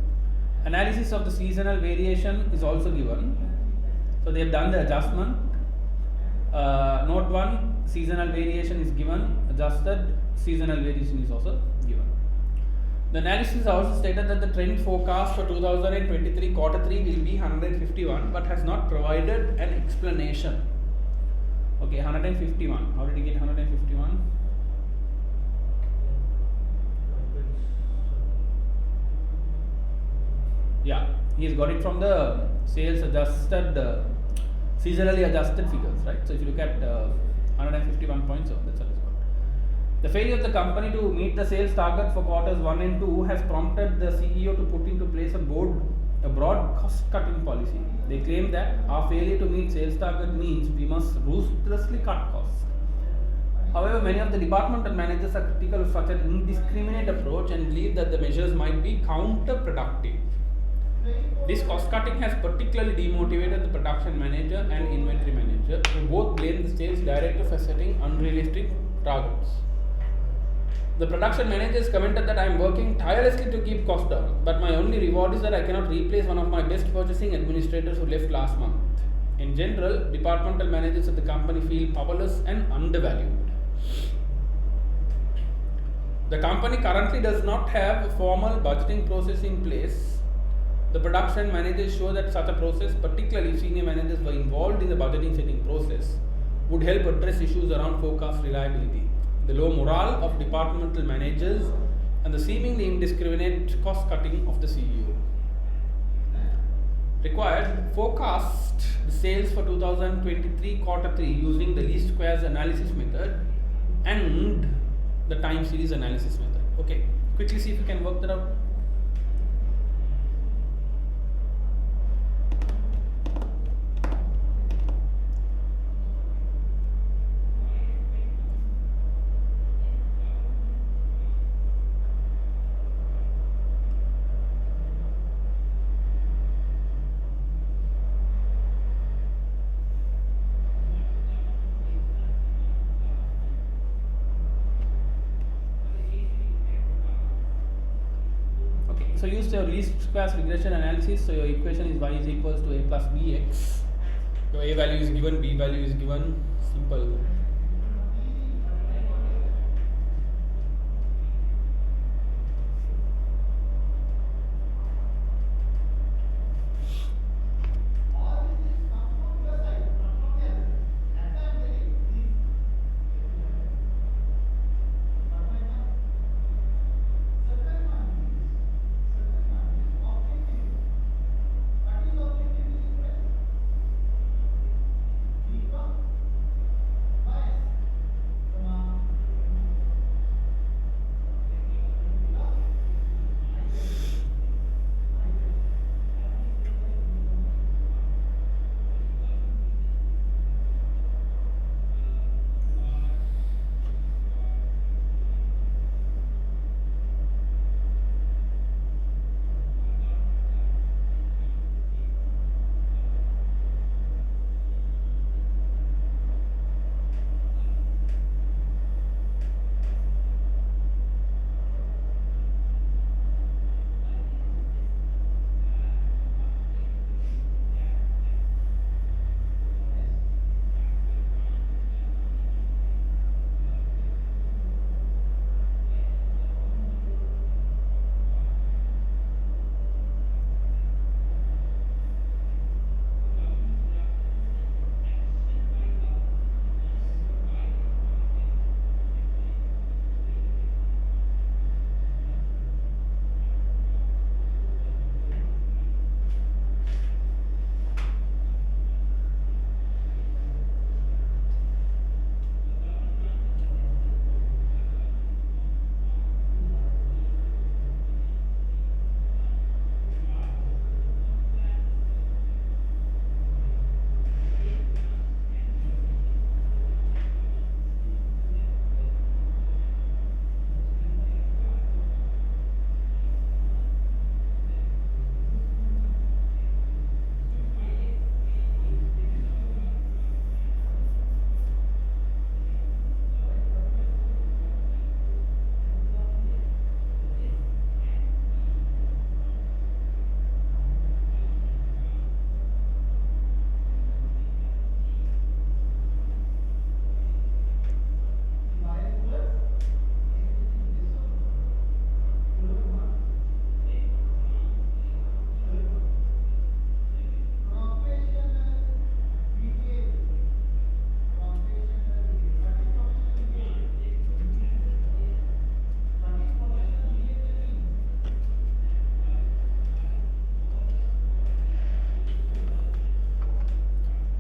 S1: Analysis of the seasonal variation is also given. So they have done the adjustment. Note 1, seasonal variation is given, adjusted seasonal variation is also given. The analysis also stated that the trend forecast for 2023 quarter 3 will be 151 but has not provided an explanation. Okay, 151. How did you get 151? Yeah, he's got it from the sales adjusted, seasonally adjusted figures, right? So if you look at 151 points, so that's what it's got. The failure of the company to meet the sales target for quarters 1 and 2 has prompted the CEO to put into place a broad cost-cutting policy. They claim that our failure to meet sales target means we must ruthlessly cut costs. However, many of the departmental managers are critical of such an indiscriminate approach and believe that the measures might be counterproductive. This cost cutting has particularly demotivated the production manager and inventory manager, who both blame the sales director for setting unrealistic targets. The production managers commented that I am working tirelessly to keep costs down, but my only reward is that I cannot replace one of my best purchasing administrators who left last month. In general, departmental managers of the company feel powerless and undervalued. The company currently does not have a formal budgeting process in place. The production managers show that such a process, particularly if senior managers were involved in the budgeting setting process, would help address issues around forecast reliability, the low morale of departmental managers, and the seemingly indiscriminate cost cutting of the CEO. Required, forecast the sales for 2023 quarter 3 using the least squares analysis method and the time series analysis method. Okay, quickly see if you can work that out. So use your least squares regression analysis. So your equation is y is equals to a plus bx. Your a value is given, b value is given. Simple.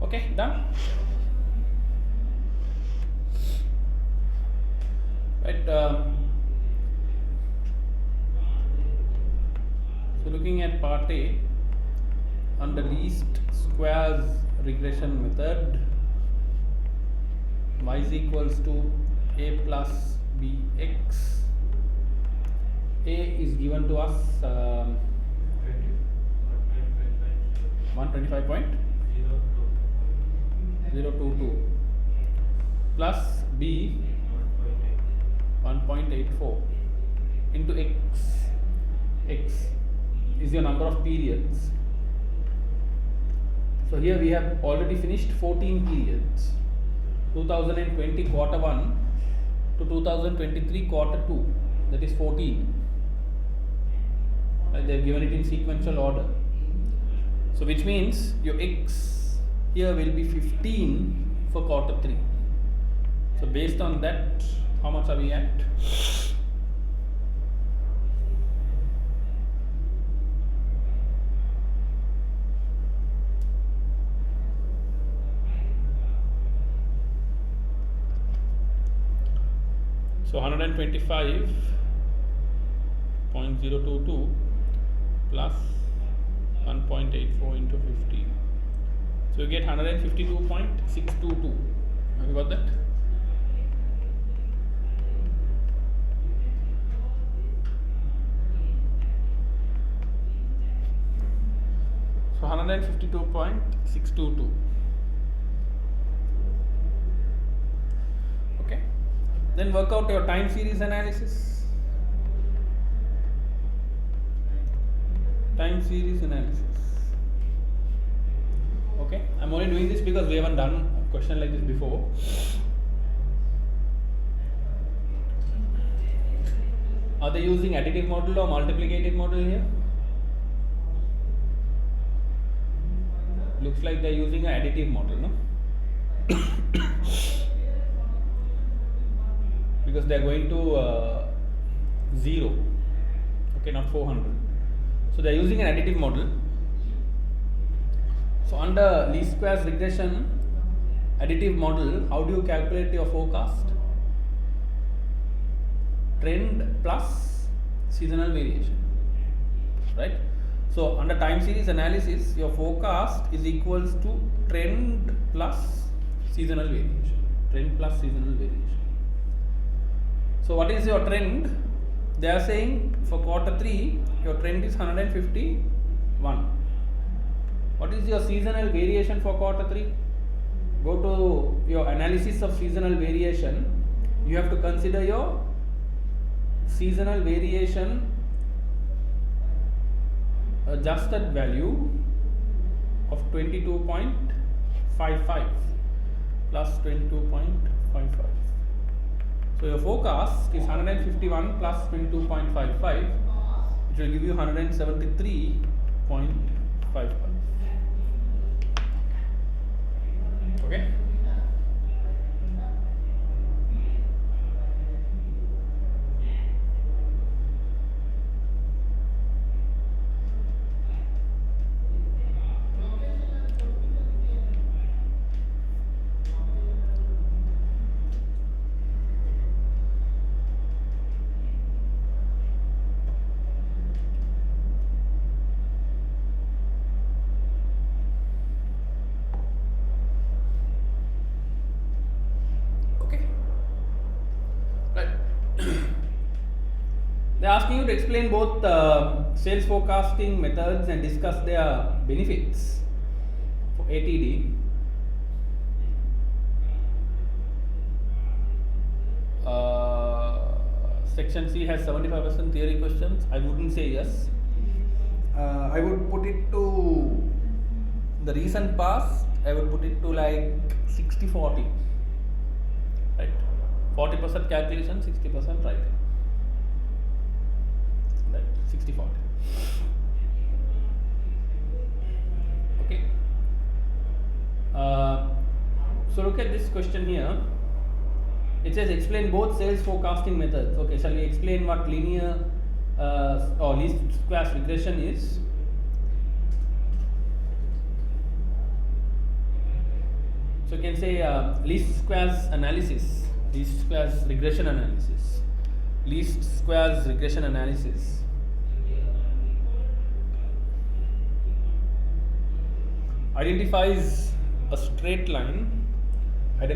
S1: Okay, done. Right. So looking at part A, on the least squares regression method, y is equals to a plus bx. A is given to us 125.022 plus b 1.84 into x. X is your number of periods. So here we have already finished 14 periods. 2020 quarter 1 to 2023 quarter 2, that is 14. They have given it in sequential order. So which means your x here will be 15 for quarter 3. So based on that, how much are we at? So 125.022 plus 1.84 into 50. So you get 152.622. Have you got that? So 152.622. Okay. Then work out your time series analysis. Time series analysis. Okay, I'm only doing this because we haven't done a question like this before. Are they using additive model or multiplicative model here? Looks like they're using an additive model, no? Because they're going to 0, okay, not 400. So they're using an additive model. So under least squares regression additive model, how do you calculate your forecast? Trend plus seasonal variation, right? So under time series analysis, your forecast is equals to trend plus seasonal variation. Trend plus seasonal variation. So what is your trend? They are saying for quarter 3, your trend is 151. What is your seasonal variation for quarter 3? Go to your analysis of seasonal variation. You have to consider your seasonal variation adjusted value of 22.55 plus 22.55. So your forecast is 151 plus 22.55, which will give you 173.55. Okay. They are asking you to explain both sales forecasting methods and discuss their benefits for ATD. Section C has 75% theory questions. I wouldn't say yes. I would put it to the recent past. I would put it to like 60-40. Right? 40% calculation, 60% writing. Right, 60-40. Okay. So look at this question here. It says explain both sales forecasting methods. Okay, shall we explain what linear or least squares regression is? So you can say least squares analysis, least squares regression analysis, least squares regression analysis. Identifies a straight line, that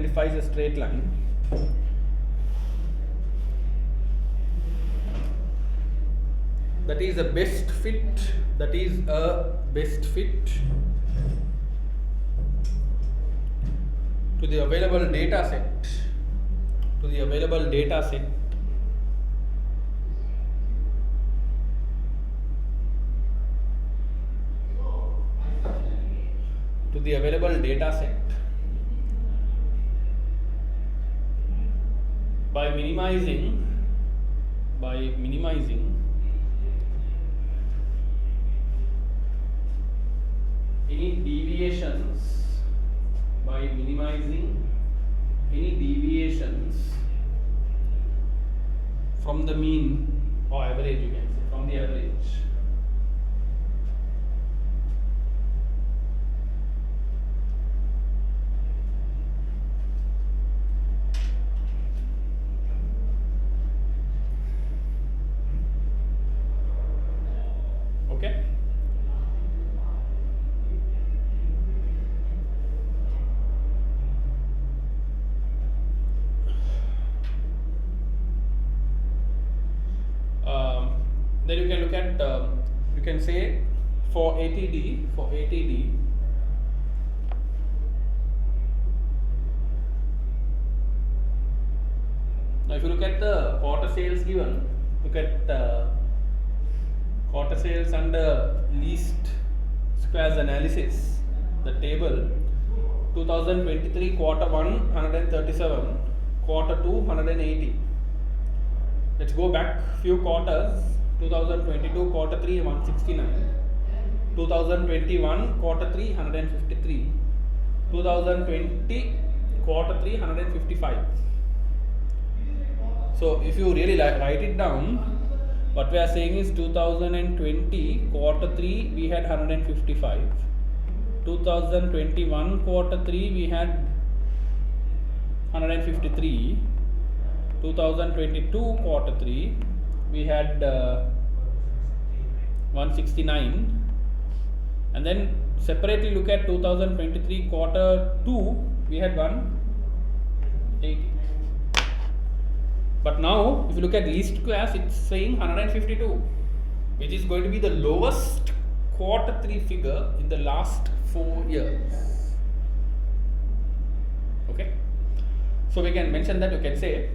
S1: is a best fit, to the available data set, to the available data set by minimizing any deviations from the mean or average, you can say, from the average. Okay. Then you can look at, you can say for ATD, now if you look at the quarter sales given, look at quarter sales under least squares analysis, the table. 2023 quarter 1 137, quarter 2 180. Let's go back few quarters. 2022 quarter 3 169, 2021 quarter 3 153, 2020 quarter 3 155. So if you really write it down, what we are saying is 2020 quarter 3 we had 155, 2021 quarter 3 we had 153, 2022 quarter 3 we had 169, and then separately look at 2023 quarter 2 we had 180. But now if you look at least squares, it's saying 152, which is going to be the lowest quarter 3 figure in the last 4 years. Okay, so we can mention that, you can say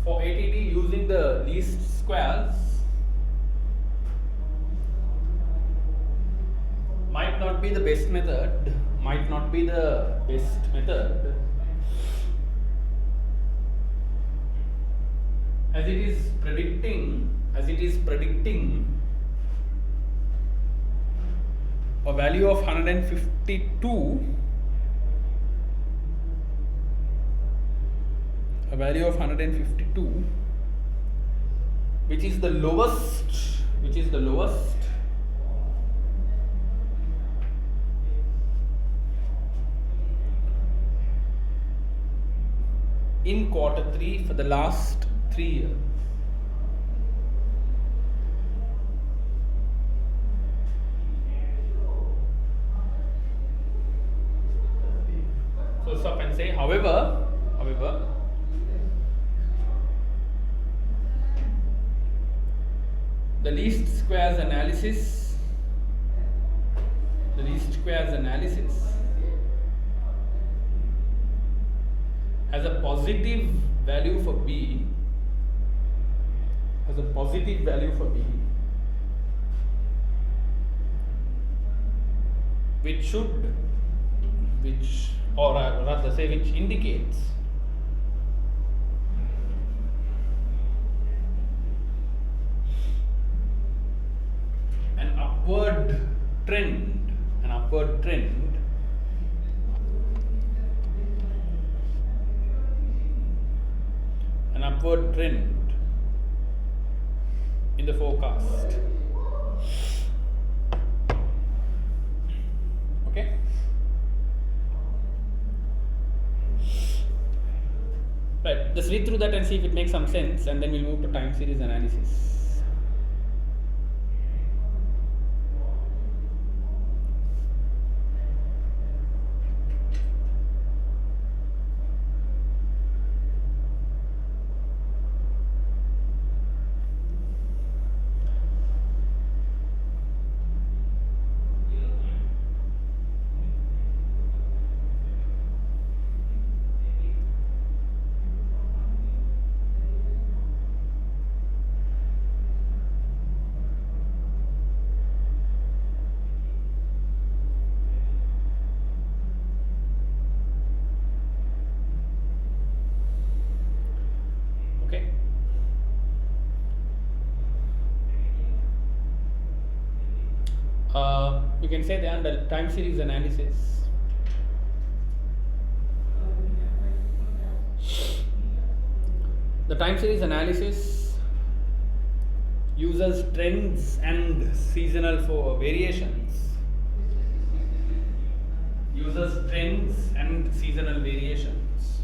S1: for ATD using the least squares might not be the best method, as it is predicting a value of 152, which is the lowest in quarter 3 for the last 3 years. So stop and say, however, the least squares analysis has a positive value for B, which indicates an upward trend in the forecast. Right, just read through that and see if it makes some sense, and then we'll move to time series analysis. Okay. You can say that under time series analysis, the time series analysis uses trends and seasonal variations. Uses trends and seasonal variations.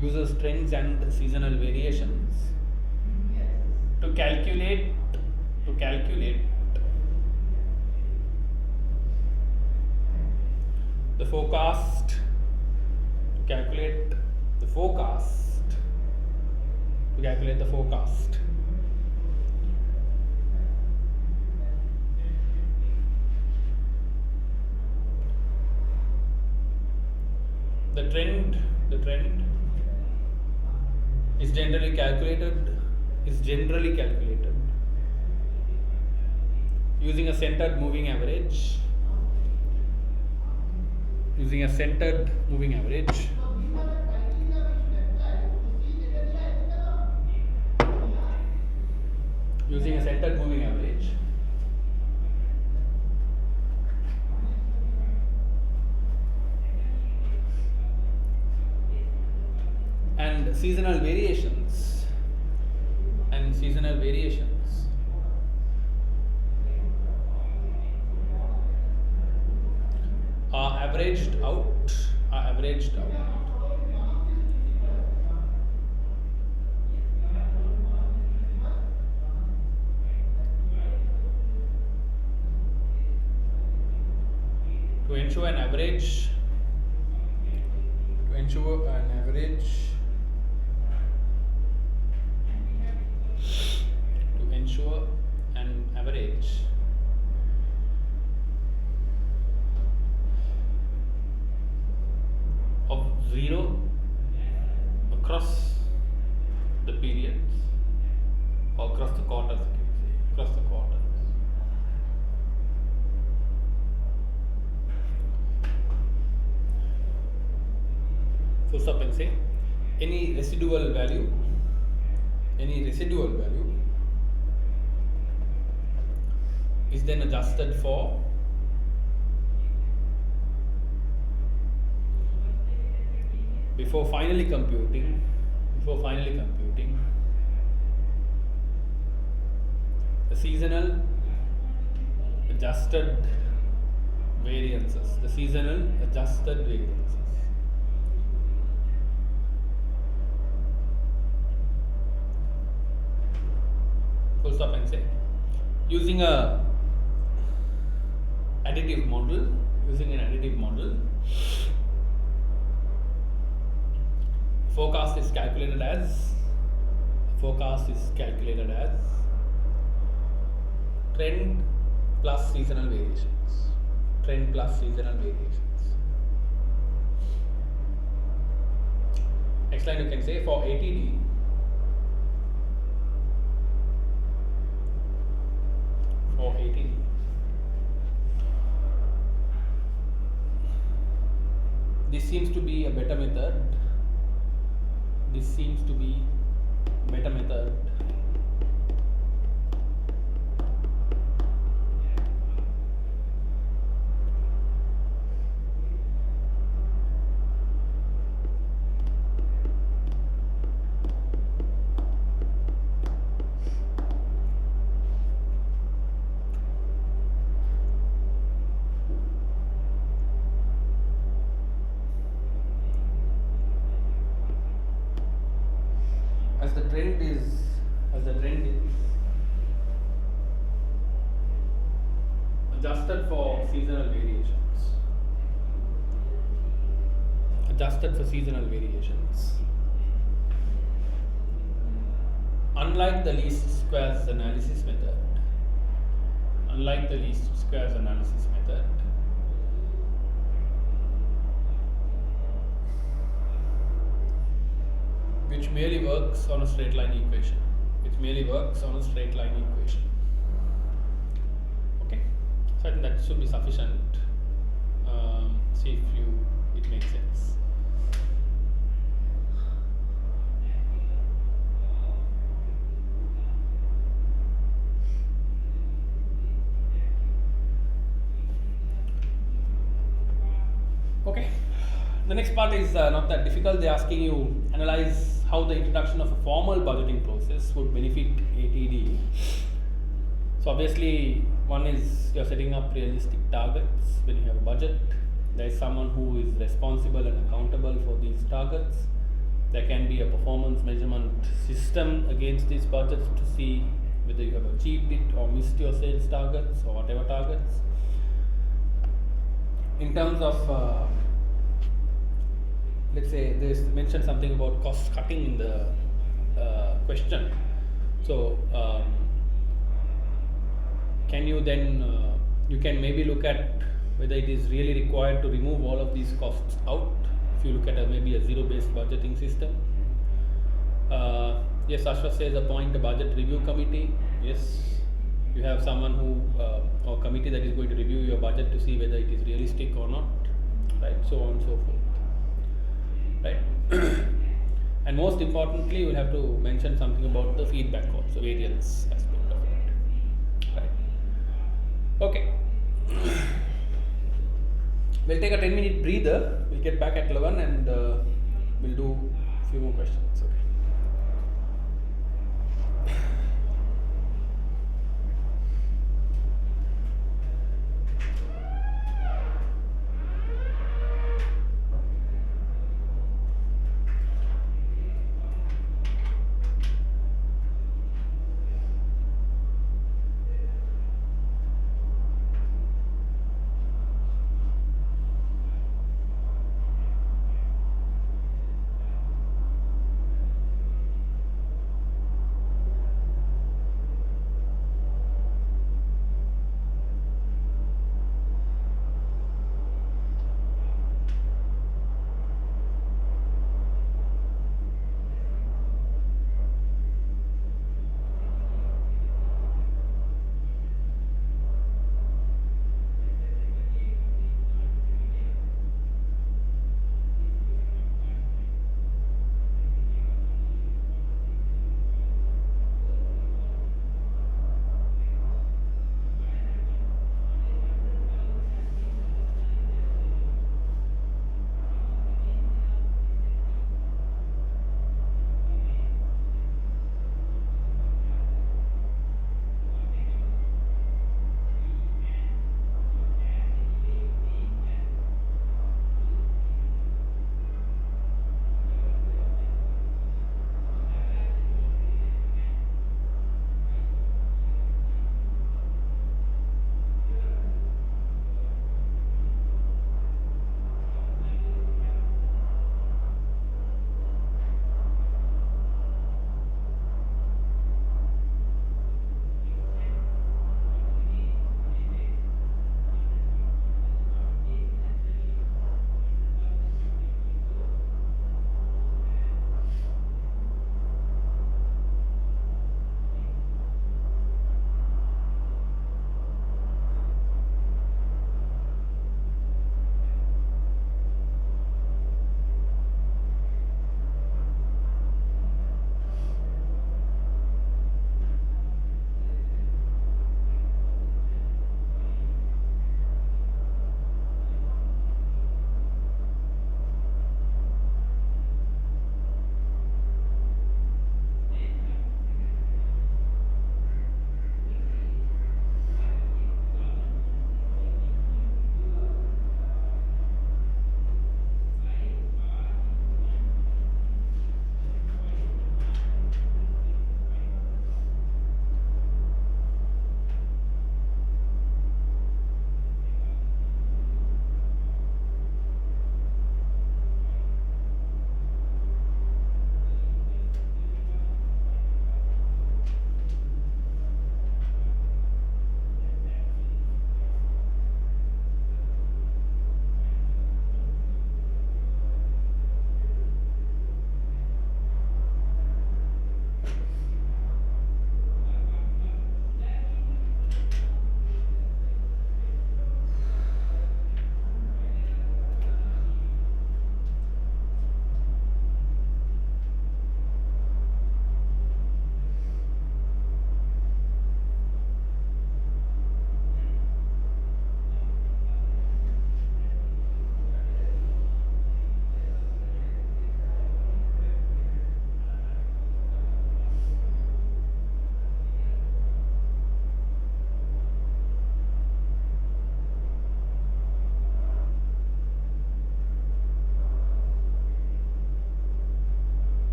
S1: Uses trends and seasonal variations to calculate the forecast, to calculate the forecast, to calculate the forecast. The trend is generally calculated using a centered moving average. Using a centered moving average. Using a centered moving average. And seasonal variations. Are averaged out. To ensure an average. Of 0 across the periods or across the quarters, Full stop and say any residual value is then adjusted for before finally computing the seasonal adjusted variances. Full stop and say using an additive model. Forecast is calculated as trend plus seasonal variations. Next line you can say for ATD. This seems to be a better method. as the trend is adjusted for seasonal variations. Adjusted for seasonal variations. Unlike the least squares analysis method, which merely works on a straight line equation. Okay, so I think that should be sufficient. See if it makes sense. Okay, the next part is not that difficult. They're asking you analyze how the introduction of a formal budgeting process would benefit ATD. So obviously, one is you're setting up realistic targets when you have a budget. There is someone who is responsible and accountable for these targets. There can be a performance measurement system against these budgets to see whether you have achieved it or missed your sales targets or whatever targets. In terms of let's say there's mentioned something about cost cutting in the question. So can you then you can maybe look at whether it is really required to remove all of these costs out if you look at maybe a zero-based budgeting system. Yes, Ashwa says appoint a budget review committee. Yes, you have someone who or committee that is going to review your budget to see whether it is realistic or not, right? So on and so forth, right? And most importantly, you will have to mention something about the feedback also, variance aspect of it, right? Okay. We'll take a 10-minute breather. We'll get back at 11 and we'll do a few more questions. Okay.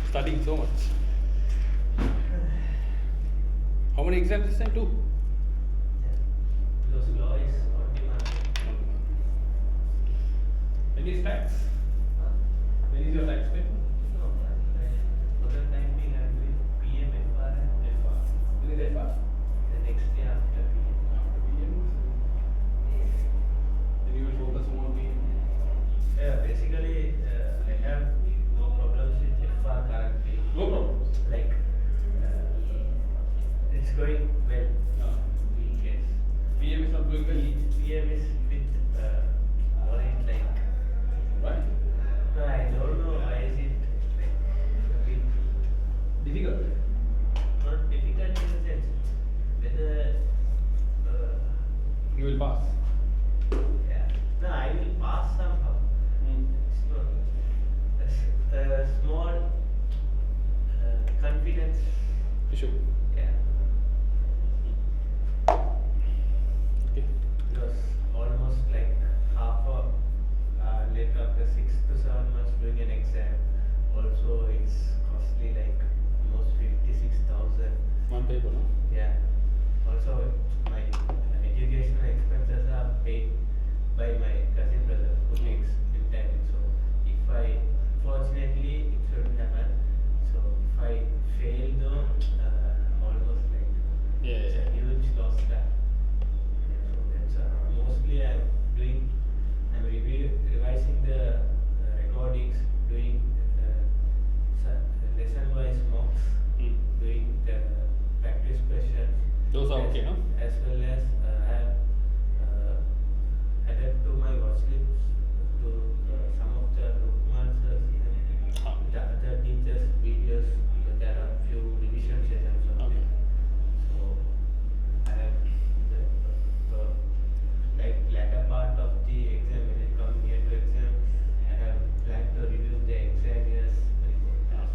S1: Studying so much. How many exams this time? 2?
S3: Because law is on demand.
S1: When is tax? When is your tax paper?
S3: No, for the time being, I'm doing PM, FR, and
S1: FR. When is FR?
S3: the next year after PM.
S1: After PM. Then you will focus more on PM.
S3: Yeah, basically, I have no problems with FR currently.
S1: No problems.
S3: Like, it's going well. Yes.
S1: PM is not going well.
S3: PM is with worried, like,
S1: Right?
S3: no, I don't know why is it like a bit
S1: Difficult.
S3: not difficult in the sense whether
S1: You will pass.
S3: yeah, no, I will pass somehow. It's not a small confidence.
S1: Issue.
S3: Yeah,
S1: Okay.
S3: it was almost like half a later after 6 to 7 months doing an exam. Also, it's costly like almost 56,000.
S1: One paper, no?
S3: Yeah. Also, my educational expenses are paid by my cousin brother who takes intern. So, if I fortunately it shouldn't happen. So, if I fail though, almost like
S1: Yeah,
S3: it's
S1: yeah,
S3: a
S1: yeah.
S3: huge loss that. So that's mostly I'm revising the recordings, doing lesson-wise mocks, doing the practice questions.
S1: Those are okay, no?
S3: As well as I have added to my watch lists to some of the Rukmans's
S1: Ah.
S3: the other teachers' videos. There are few revision sessions on
S1: Okay.
S3: there. So I have the like latter part of the exam when it comes near to exam, I have planned to review the examiner's report.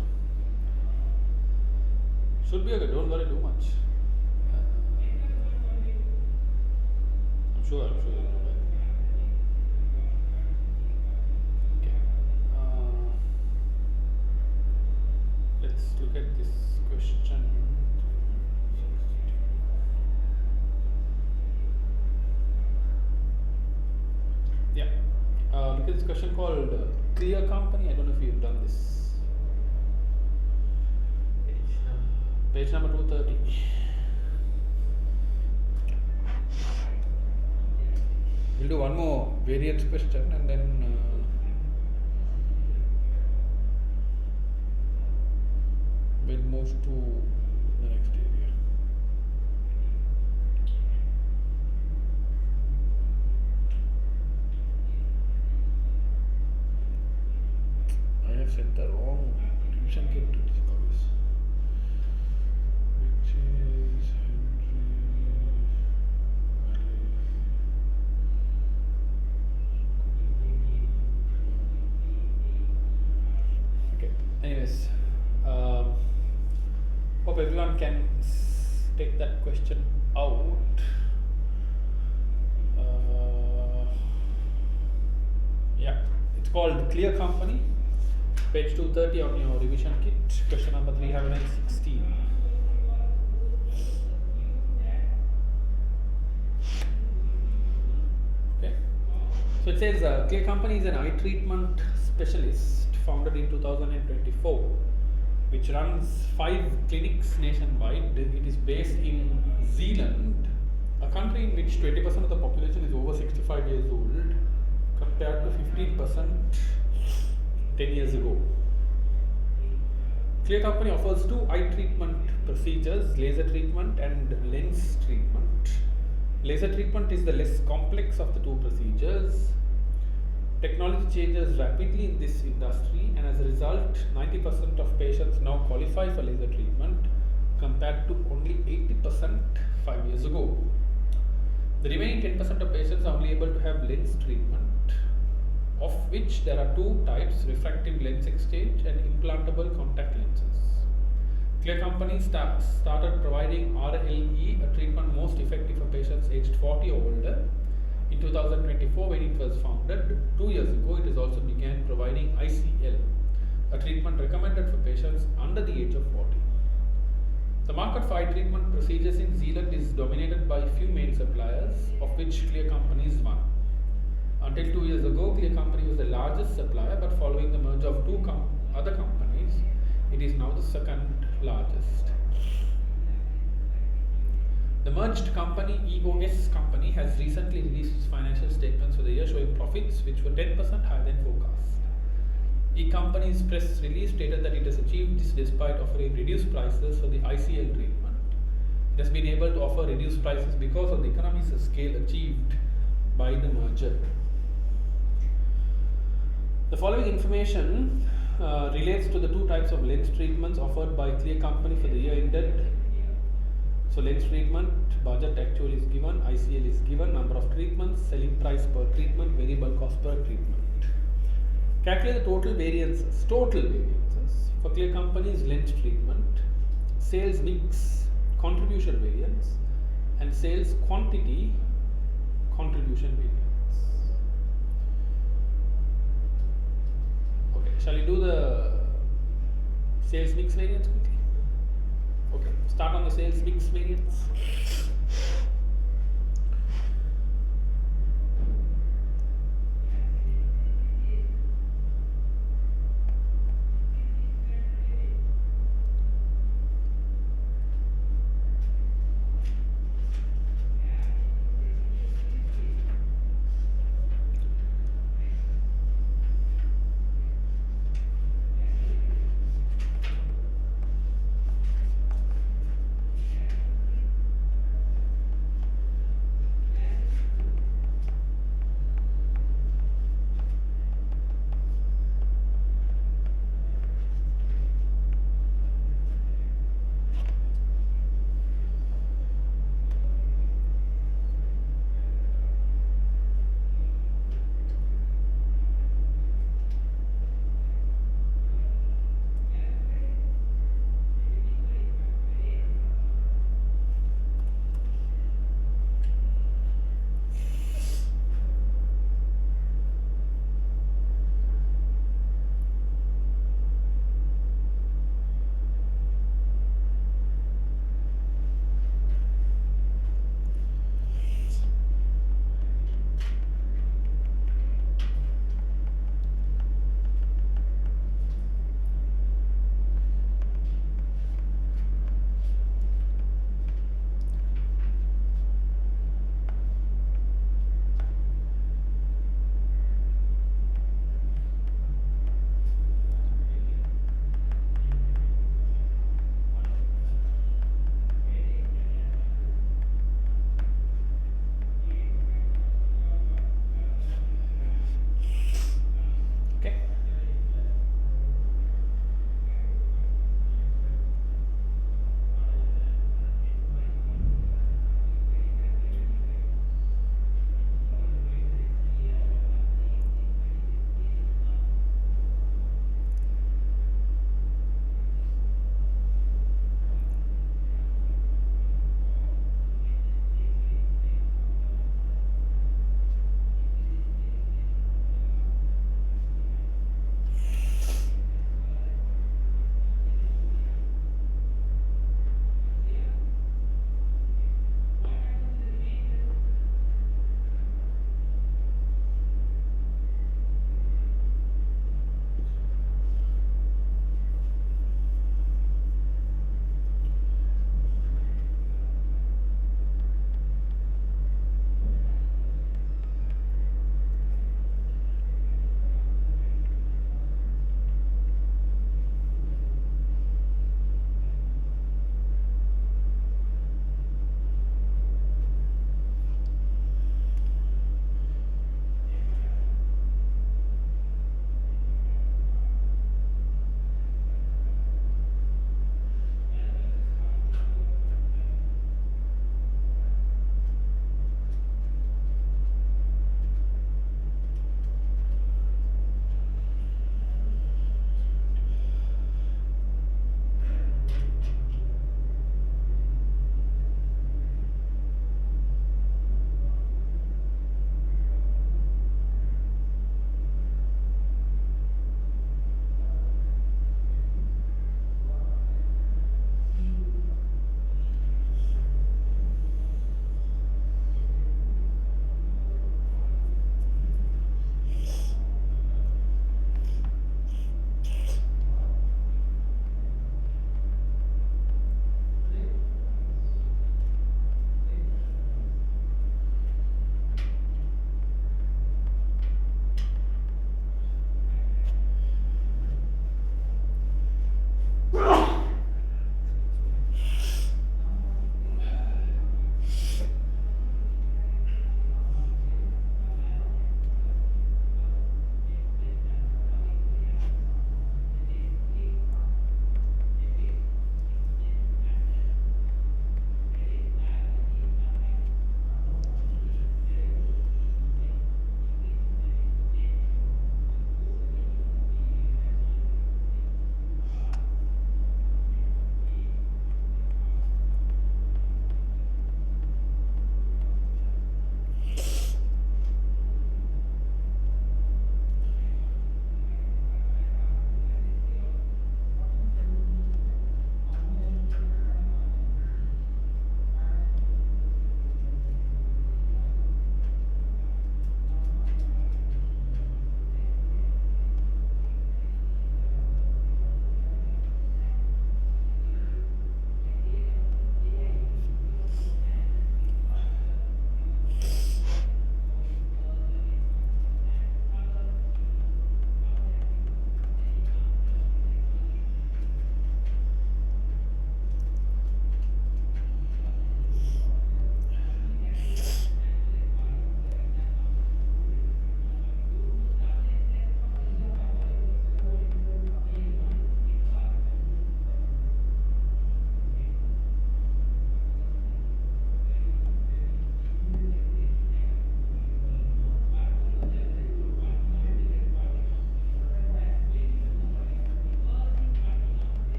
S1: Should be okay, don't worry too much. I'm sure you'll do well. Okay. Let's look at this question. Yeah. Look at this question called Clear Company. I don't know if you've done this. Page number 230. We'll do one more variance question and then we'll move to the next area. I have sent the wrong revision kit to this course. Which is okay. Anyways, hope everyone can take that question out. Yeah, it's called Clear Company. Page 230 on your revision kit, question number 316. Okay. So it says Clear Company is an eye treatment specialist founded in 2024, which runs 5 clinics nationwide. It is based in Zealand, a country in which 20% of the population is over 65 years old, compared to 15% 10 years ago. Clear Company offers 2 eye treatment procedures, laser treatment and lens treatment. Laser treatment is the less complex of the 2 procedures. Technology changes rapidly in this industry, and as a result, 90% of patients now qualify for laser treatment compared to only 80% 5 years ago. The remaining 10% of patients are only able to have lens treatment, of which there are 2 types: refractive lens exchange and implantable contact lenses. Clear Company started providing RLE, a treatment most effective for patients aged 40 or older, in 2024 when it was founded. 2 years ago, it has also began providing ICL, a treatment recommended for patients under the age of 40. The market for eye treatment procedures in Zealand is dominated by few main suppliers, of which Clear Company is one. Until 2 years ago, Clear Company was the largest supplier, but following the merger of two other companies, it is now the second largest. The merged company, EOS Company, has recently released its financial statements for the year showing profits which were 10% higher than forecast. E-Company's press release stated that it has achieved this despite offering reduced prices for the ICL treatment. It has been able to offer reduced prices because of the economies of scale achieved by the merger. The following information relates to the two types of lens treatments offered by Clear Company for the year ended. So lens treatment, budget actual is given, ICL is given, number of treatments, selling price per treatment, variable cost per treatment. Calculate the total variances for Clear Company's lens treatment, sales mix, contribution variance, and sales quantity, contribution variance. Okay, shall we do the sales mix variance quickly? Okay, start on the sales mix variance.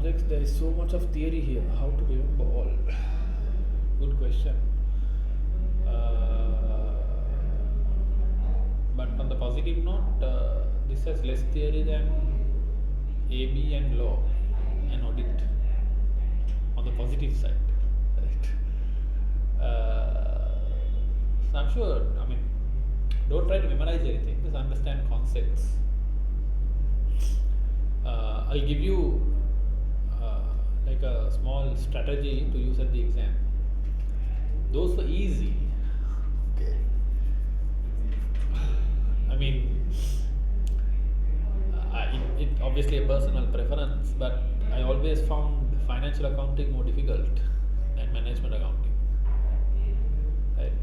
S1: subjects, there is so much of theory here. How to remember all? Good question. But on the positive note, this has less theory than AB and law and audit. On the positive side, right? So I'm sure. I mean, don't try to memorize anything. Just understand concepts. I'll give you like a small strategy to use at the exam. Those were easy. Okay. I mean, it obviously a personal preference, but I always found financial accounting more difficult than management accounting. Right?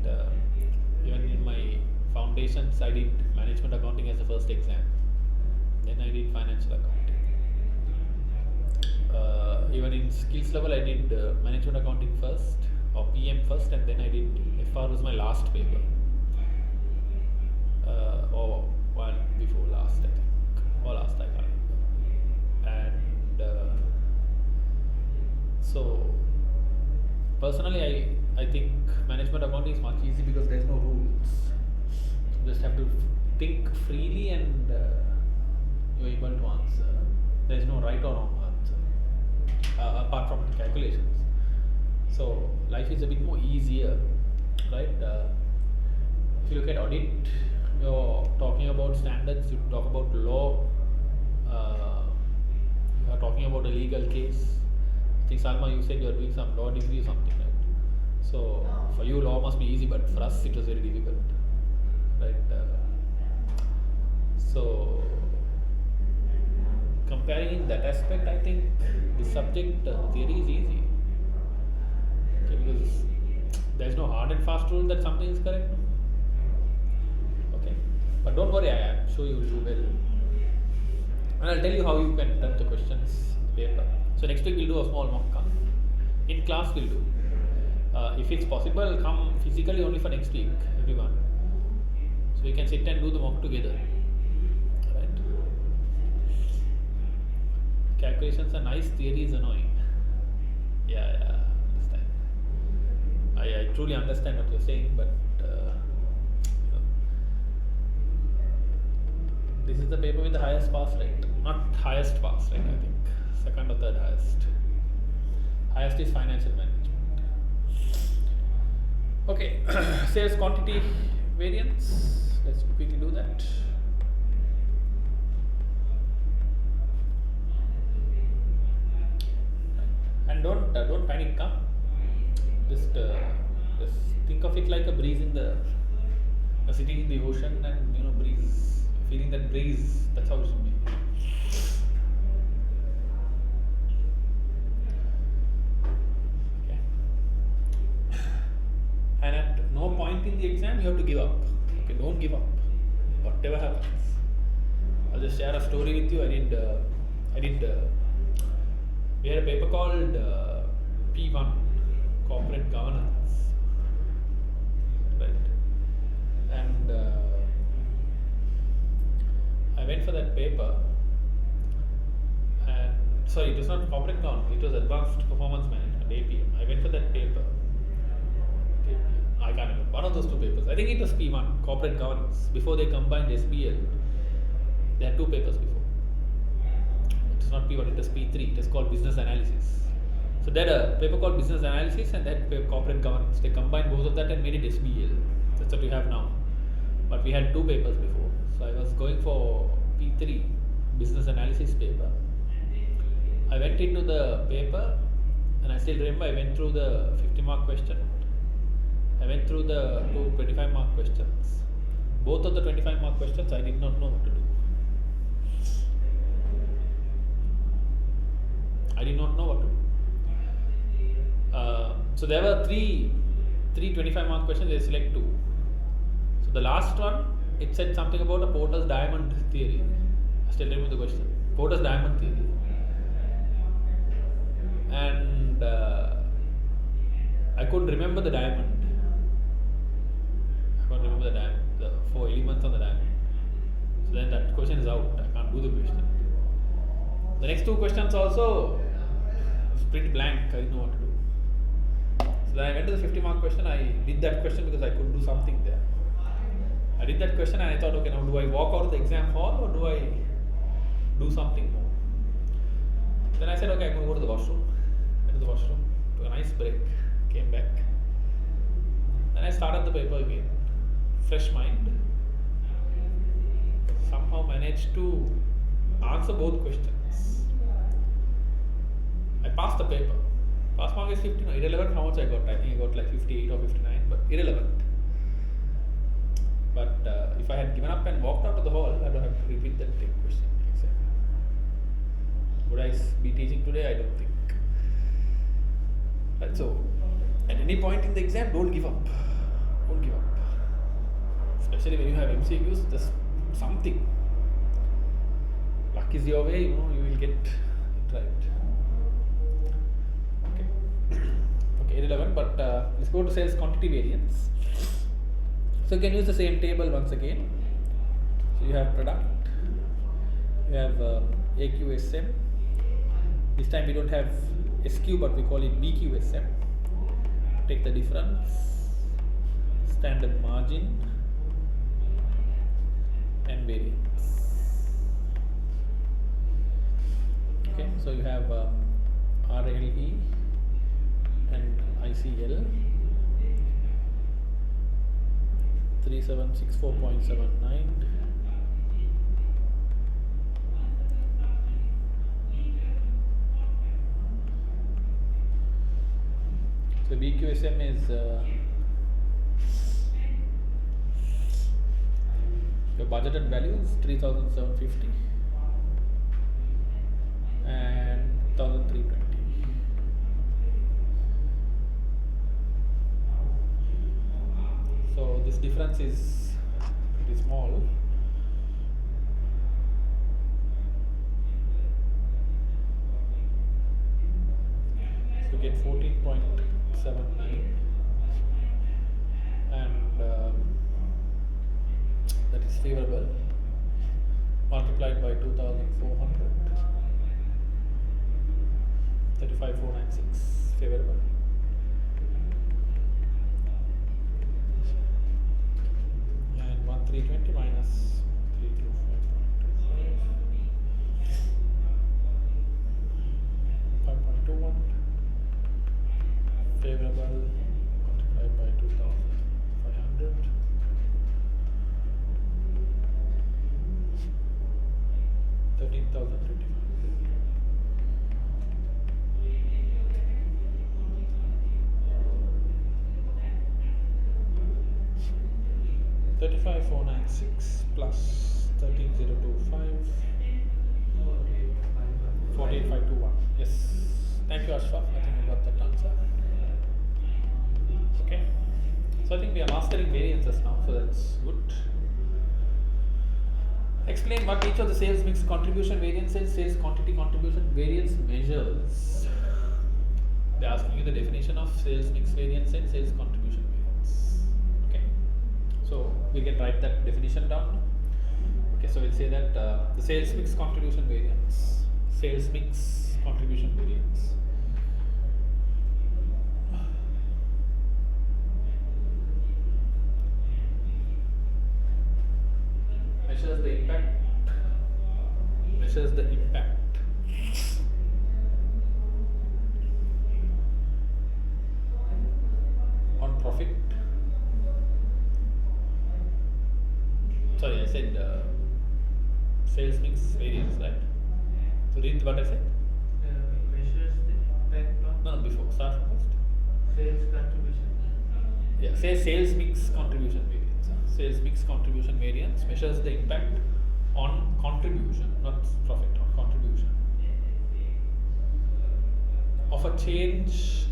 S1: Even in my foundations, I did management accounting as the first exam. Then I did financial accounting. Even in skills level, I did management accounting first, or PM first, and then I did FR was my last paper, or one before last, I think, or last, I can't remember. And so personally, I think management accounting is much easier because there's no rules. You just have to think freely and you're able to answer. There's no right or wrong answer apart from the calculations. So life is a bit more easier, right? If you look at audit, you're talking about standards, you talk about law, you are talking about a legal case. I think Salma, you said you are doing some law degree or something, right? So for you law must be easy, but for us it was very difficult, right? So comparing in that aspect, I think the subject theory is easy. Okay, because there is no hard and fast rule that something is correct. Okay, but don't worry, I am sure you will do well. And I'll tell you how you can attempt the questions in paper. So next week we'll do a small mock call. In class we'll do. If it's possible, come physically only for next week, everyone. So we can sit and do the mock together. Right? Calculations are nice, theory is annoying. Yeah, understand. I truly understand what you're saying, but this is the paper with the highest pass rate. Not highest pass rate, I think. Second or third highest. Highest is financial management. Okay, sales quantity variance. Let's quickly do that. And don't panic, huh? Just think of it like a breeze in the sitting in the ocean and breeze, feeling that breeze. That's how it should be. Okay. And at no point in the exam you have to give up. Okay, don't give up. Whatever happens. I'll just share a story with you. We had a paper called P1, Corporate Governance, right? And I went for that paper, and sorry, it was not Corporate Governance, it was Advanced Performance Management, APM. I went for that paper. I can't remember, one of those two papers. I think it was P1, Corporate Governance. Before they combined SBL, they had two papers before. It's not P1, it was P3, it is called Business Analysis. So they had a paper called Business Analysis and that Corporate Governance. They combined both of that and made it SBL. That's what we have now. But we had two papers before. So I was going for P3, Business Analysis paper. I went into the paper and I still remember I went through the 50-mark question. I went through the two 25-mark questions. Both of the 25-mark questions I did not know what to do. I did not know what to do. So there were three 25-mark questions, they select two. So the last one, it said something about a Porter's diamond theory. I still remember the question. Porter's diamond theory. And I couldn't remember the diamond. The 4 elements on the diamond. So then that question is out. I can't do the question. The next two questions also, was pretty blank. I didn't know what to do. So then I went to the 50 mark question. I did that question because I could do something there. I did that question and I thought, okay, now do I walk out of the exam hall or do I do something more? Then I said, okay, I'm going to go to the washroom. Went to the washroom, took a nice break, came back. Then I started the paper again. Fresh mind. Somehow managed to answer both questions. I passed the paper. Pass mark is 50, no, irrelevant how much I got. I think I got like 58 or 59, but irrelevant. But if I had given up and walked out of the hall, I would have to repeat that same question. Exactly. Would I be teaching today? I don't think. And so, at any point in the exam, don't give up. Don't give up. Especially when you have MCQs, just something. Luck is your way, you will get it right. Okay, irrelevant, but let's go to sales quantity variance. So you can use the same table once again. So you have product, you have AQSM. This time we don't have SQ, but we call it BQSM. Take the difference, standard margin, and variance. Okay, so you have RLE and ICL 3764.79. So BQSM is your budgeted value is 3,750 and 1,320. So this difference is pretty small. So you get 14.79 and that is favorable, multiplied by 2,400, 35,496 favorable. And 1,320 minus 325.25, 5.21 favorable, multiplied by 2,500. 13,035. $35,496 plus 13,025. 48,521. Yes. Thank you, Ashraf. I think we got that answer. Okay. So I think we are mastering variances now, so that's good. Explain what each of the sales mix contribution variance and sales quantity contribution variance measures. They are asking you the definition of sales mix variance and sales contribution variance. Okay. So we can write that definition down. Okay, so we'll say that the sales mix contribution variance. Sales mix contribution variance. Measures the impact. Measures the impact on profit. Sorry, I said sales mix variance, right? So read what I said.
S3: Measures the impact on
S1: No, before start first.
S3: sales contribution.
S1: Yeah, say sales mix contribution variance. Sales mix contribution variance measures the impact on contribution, not profit, on contribution of a change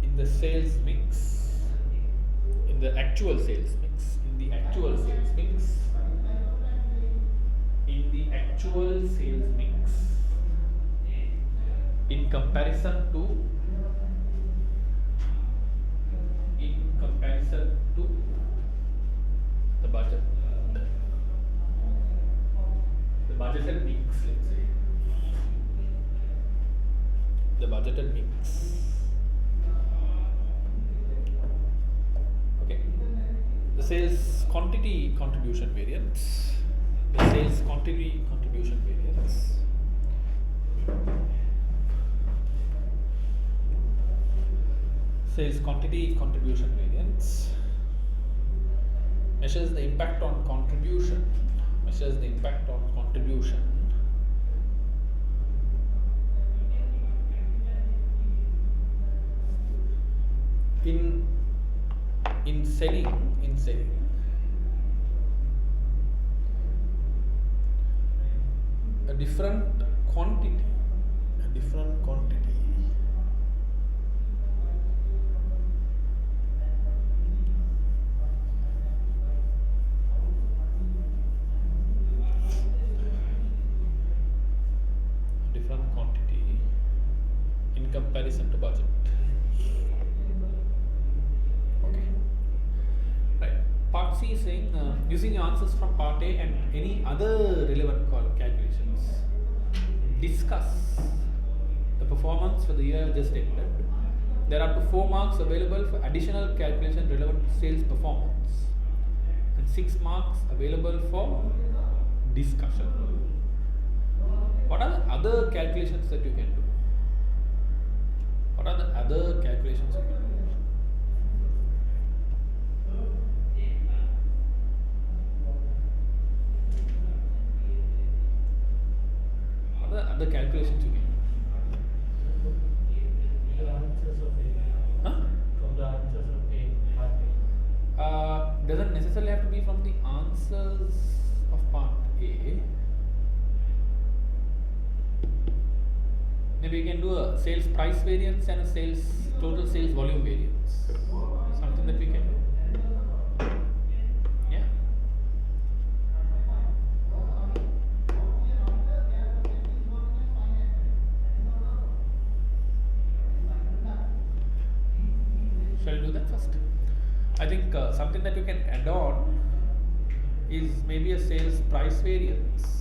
S1: in the sales mix, in the actual sales mix, in the actual sales mix, in the actual sales mix, in comparison to budget, the budgeted mix, let's say, the budgeted mix. Okay, the sales quantity contribution variance, the sales quantity contribution variance. Sales quantity contribution variance measures the impact on contribution, in selling a different quantity in comparison to budget. Okay, right. Part C is saying using answers from part A and any other relevant calculations, discuss the performance for the year just ended. There are up to 4 marks available for additional calculation relevant to sales performance and 6 marks available for discussion. What are the other calculations that you can do? What are the other calculations you can do? What are the other calculations you can do?
S3: The answers of A.
S1: Huh?
S3: From the answers of A, part A.
S1: Doesn't necessarily have to be from the answers of part A. Maybe you can do a sales price variance and a total sales volume variance. Something that we can do. Yeah. Shall we do that first? I think something that you can add on is maybe a sales price variance.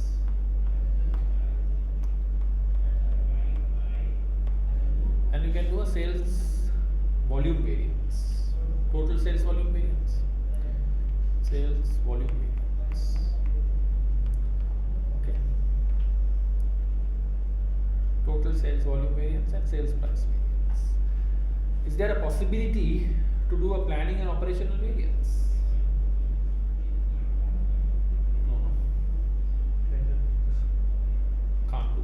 S1: And you can do a sales volume variance, total sales volume variance, sales volume variance. Okay, total sales volume variance and sales price variance. Is there a possibility to do a planning and operational variance? No. Can't do.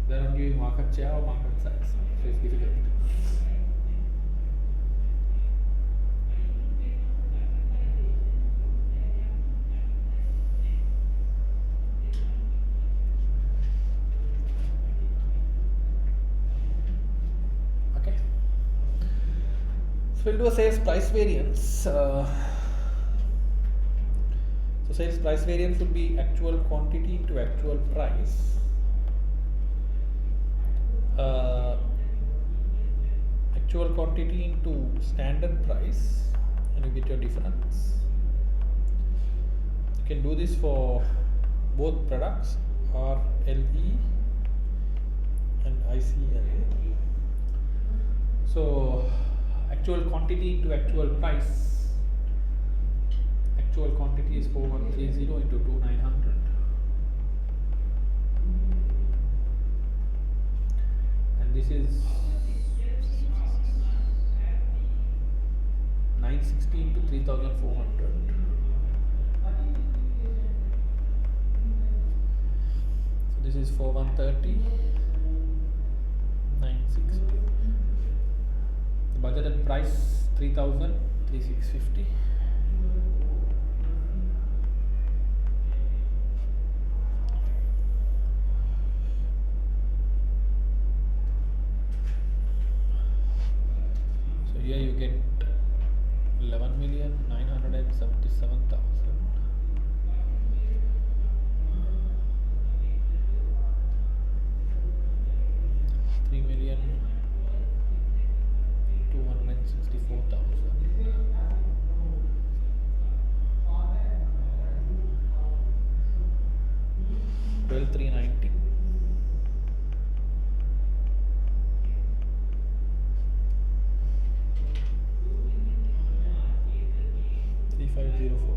S1: They're not giving market share or market size. So it's difficult. Okay. So we'll do a sales price variance. So sales price variance would be actual quantity into actual price. Actual quantity into standard price, and you get your difference. You can do this for both products, RLE and ICLE. So actual quantity into actual price. Actual quantity is 4130 into 2900. And this is 960 into 3400. So this is 4130, 960. The budgeted price 3000, 3650. So here you get 11,977,000. 3,264,000. 12,390. 3,504.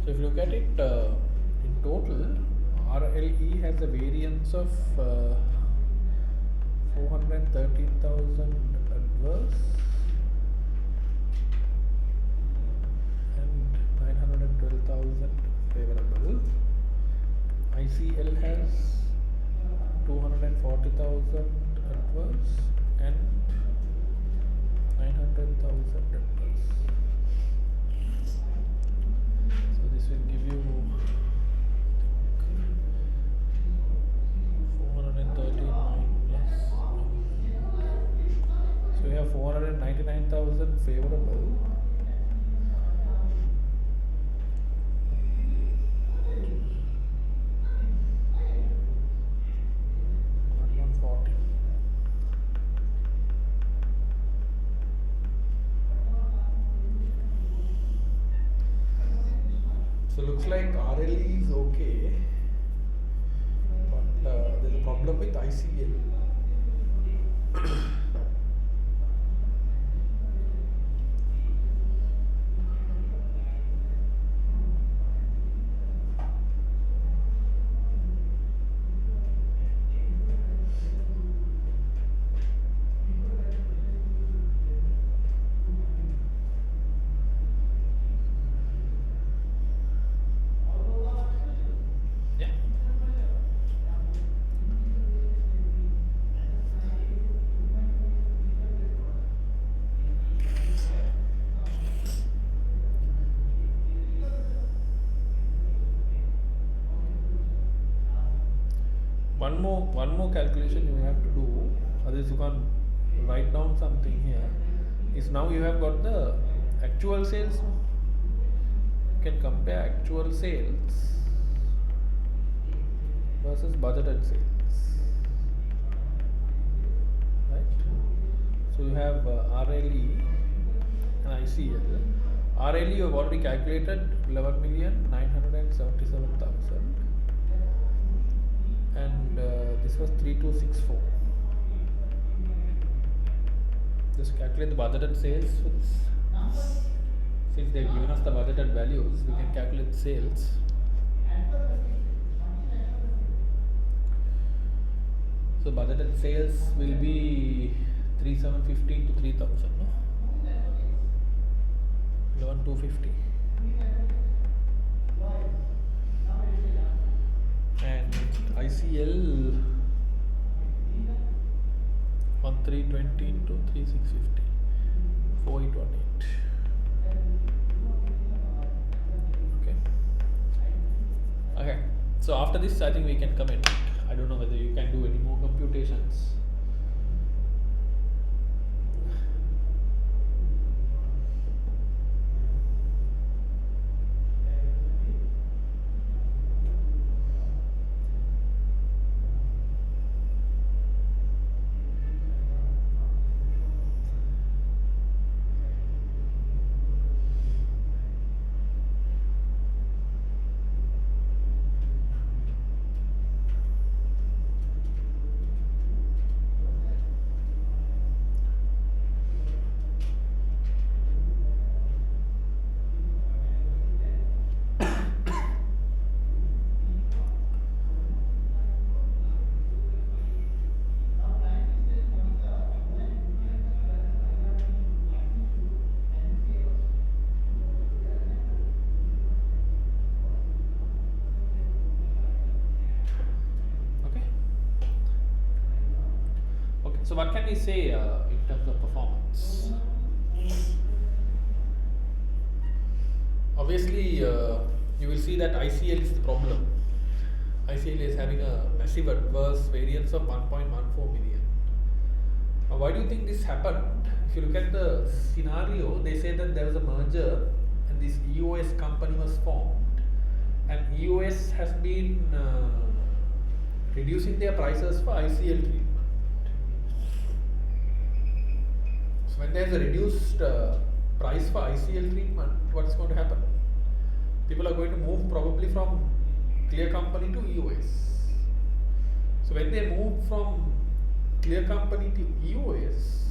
S1: So if you look at it in total, RLE has a variance of 413,000 adverse and 912,000 favorable. ICL has 240,000 adverse and 900,000 adverse. So this will give you 439 plus. So we have 499,000 favorable. looks like RLE is okay, but there's a problem with ICL. Yeah. One more calculation you have to do. Otherwise you can write down something here. Is now you have got the actual sales. You can compare actual sales versus budgeted sales. Right? So you have RLE and ICL. RLE you have already calculated 11,977,000. And this was 3264. Just calculate the budgeted sales for this. Since they've given us the budgeted values, we can calculate the sales. So budgeted sales will be 3,750 to 3,000, no? 11,250. And ICL 1320 into 3650, 4818. Okay. So after this, I think we can comment. I don't know whether you can do any more computations. So what can we say in terms of performance? Obviously, you will see that ICL is the problem. ICL is having a massive adverse variance of 1.14 million. Now, why do you think this happened? If you look at the scenario, they say that there was a merger and this EOS company was formed, and EOS has been reducing their prices for ICL treatment. So when there is a reduced price for ICL treatment, what is going to happen? People are going to move probably from Clear Company to EOS. So when they move from Clear Company to EOS,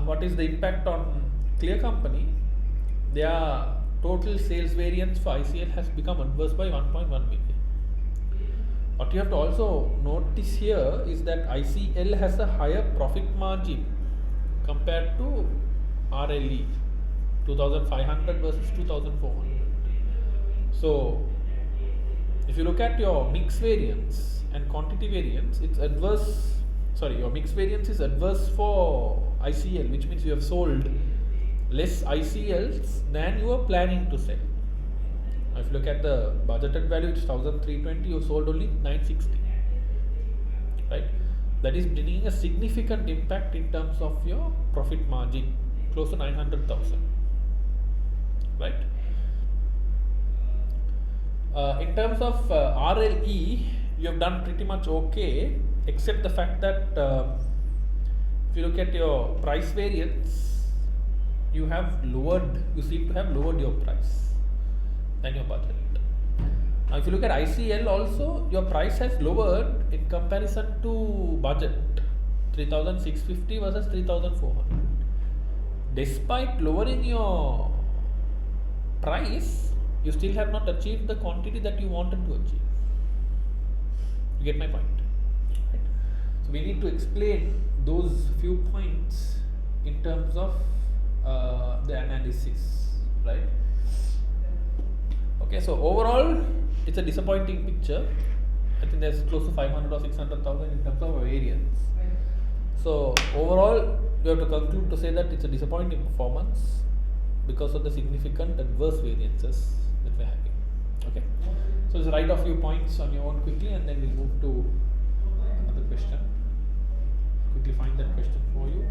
S1: what is the impact on Clear Company? Their total sales variance for ICL has become adverse by 1.1 million. What you have to also notice here is that ICL has a higher profit margin compared to RLE, 2,500 versus 2,400. So if you look at your mix variance and quantity variance, it's adverse. Sorry, your mix variance is adverse for ICL, which means you have sold less ICLs than you were planning to sell. If you look at the budgeted value, it's 1,320, you sold only 960, right? That is bringing a significant impact in terms of your profit margin, close to 900,000, right? In terms of RLE, you have done pretty much okay, except the fact that if you look at your price variance, you seem to have lowered your price than your budget. Now, if you look at ICL also, your price has lowered in comparison to budget, 3,650 versus 3,400. Despite lowering your price, you still have not achieved the quantity that you wanted to achieve. You get my point? Right? So we need to explain those few points in terms of the analysis, right? Okay, so overall, it's a disappointing picture. I think there's close to 500 or 600,000 in terms of variance. So overall, we have to conclude to say that it's a disappointing performance because of the significant adverse variances that we're having. Okay, so just write off few points on your own quickly, and then we'll move to another question. Quickly find that question for you.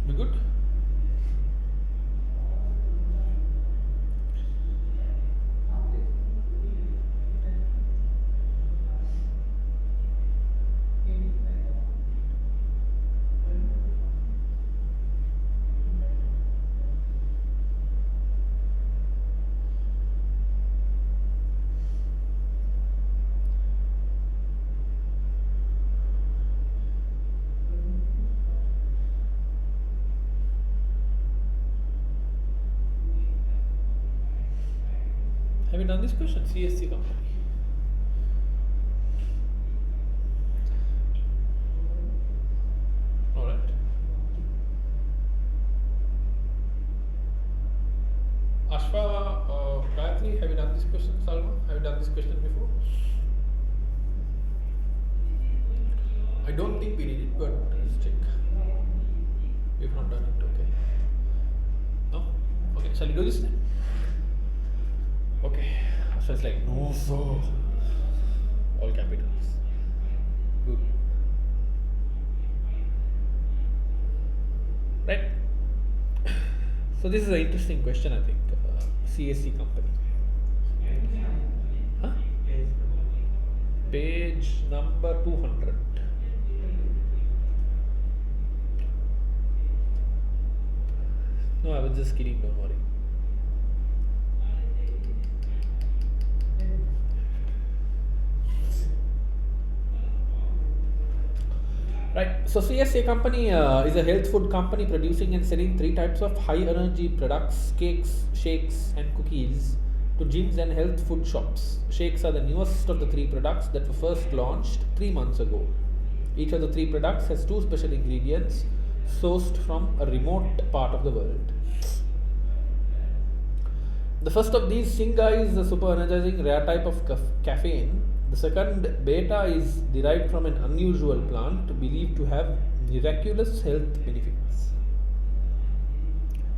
S1: We good? Have you done this question? CSC company. Alright. Ashfa, Gayatri, have you done this question? Salma, have you done this question before? I don't think we did it, but let's check. We've not done it, okay. No? Okay, shall we do this then? Okay, so it's like no, so all capitals. Good. Right. So this is an interesting question, I think. CSC company. Huh? Page number 200. No, I was just kidding. Don't worry. Right. So CSA company is a health food company producing and selling 3 types of high energy products: cakes, shakes and cookies to gyms and health food shops. Shakes are the newest of the 3 products that were first launched 3 months ago. Each of the 3 products has 2 special ingredients sourced from a remote part of the world. The first of these, Singa, is a super energizing rare type of caffeine. The second, Beta, is derived from an unusual plant believed to have miraculous health benefits.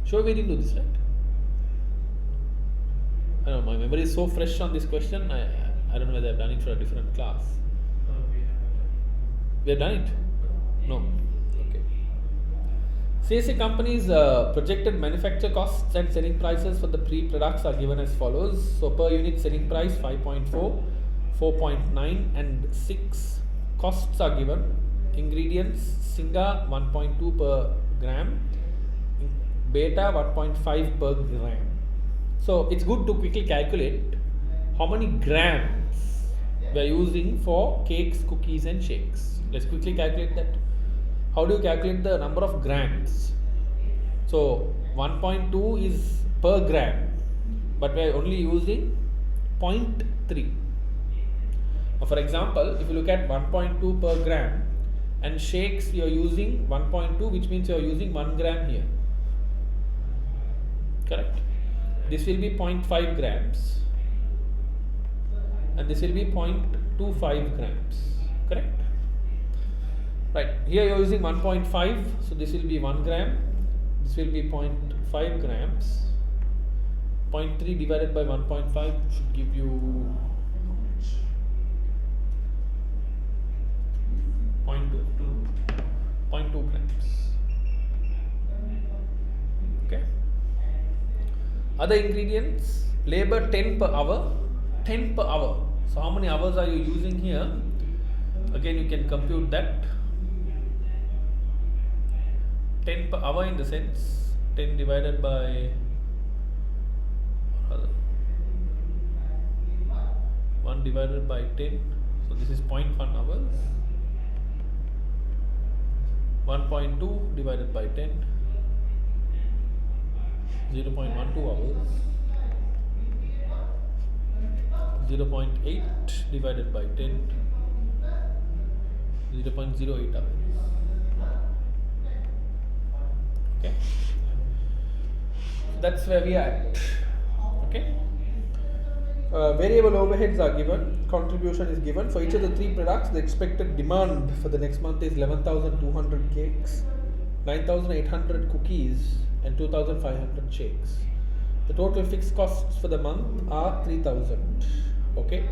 S1: Sure, we didn't do this, right? I don't know, my memory is so fresh on this question, I don't know whether I've done it for a different class. We have done it? No. Okay. CSA company's projected manufacture costs and selling prices for the 3 products are given as follows. So per unit selling price 5.4, 4.9 and 6. Costs are given. Ingredients: Singa 1.2 per gram, Beta 1.5 per gram. So it's good to quickly calculate how many grams we are using for cakes, cookies and shakes. Let's quickly calculate that. How do you calculate the number of grams? So 1.2 is per gram, but we are only using 0.3. For example, if you look at 1.2 per gram and shakes, you are using 1.2, which means you are using 1 gram here. Correct? This will be 0.5 grams and this will be 0.25 grams. Correct? Right, here you are using 1.5, so this will be 1 gram, this will be 0.5 grams. 0.3 divided by 1.5 should give you 0.2 grams. Okay. Other ingredients, labor 10 per hour. 10 per hour. So how many hours are you using here? Again, you can compute that. 10 per hour in the sense 10 divided by 1 divided by 10. So this is 0.1 hours. 1.2 divided by 10, 0.12 hours. 0.8 divided by 10, 0.08 hours. Okay, that's where we are at. Okay. Variable overheads are given, contribution is given. For each of the 3 products, the expected demand for the next month is 11,200 cakes, 9,800 cookies and 2,500 shakes. The total fixed costs for the month are 3,000. Okay.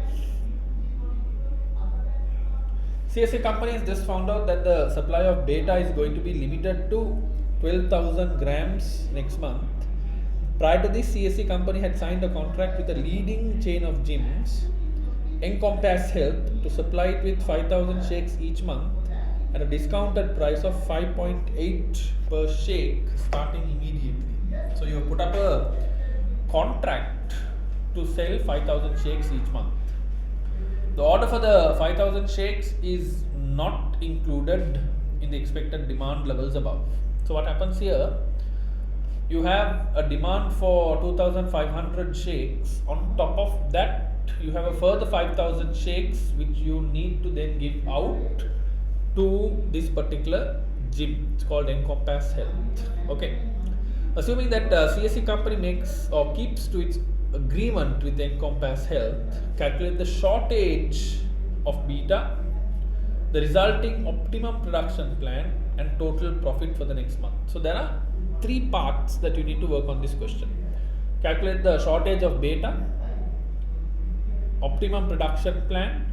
S1: CSA company has just found out that the supply of beta is going to be limited to 12,000 grams next month. Prior to this, CSC company had signed a contract with a leading chain of gyms, Encompass Health, to supply it with 5,000 shakes each month at a discounted price of 5.8 per shake starting immediately. So you have put up a contract to sell 5,000 shakes each month. The order for the 5,000 shakes is not included in the expected demand levels above. So what happens here? You have a demand for 2,500 shakes. On top of that, you have a further 5,000 shakes which you need to then give out to this particular gym. It's called Encompass Health. Okay. Assuming that CSC company makes or keeps to its agreement with Encompass Health, calculate the shortage of beta, the resulting optimum production plan and total profit for the next month. So there are 3 parts that you need to work on this question. Calculate the shortage of beta, optimum production plan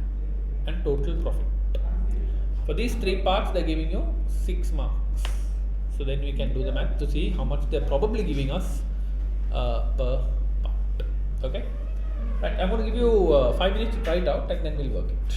S1: and total profit. For these 3 parts, they are giving you 6 marks. So then we can do the math to see how much they are probably giving us per part. Okay. Right. I'm going to give you 5 minutes to try it out and then we'll work it.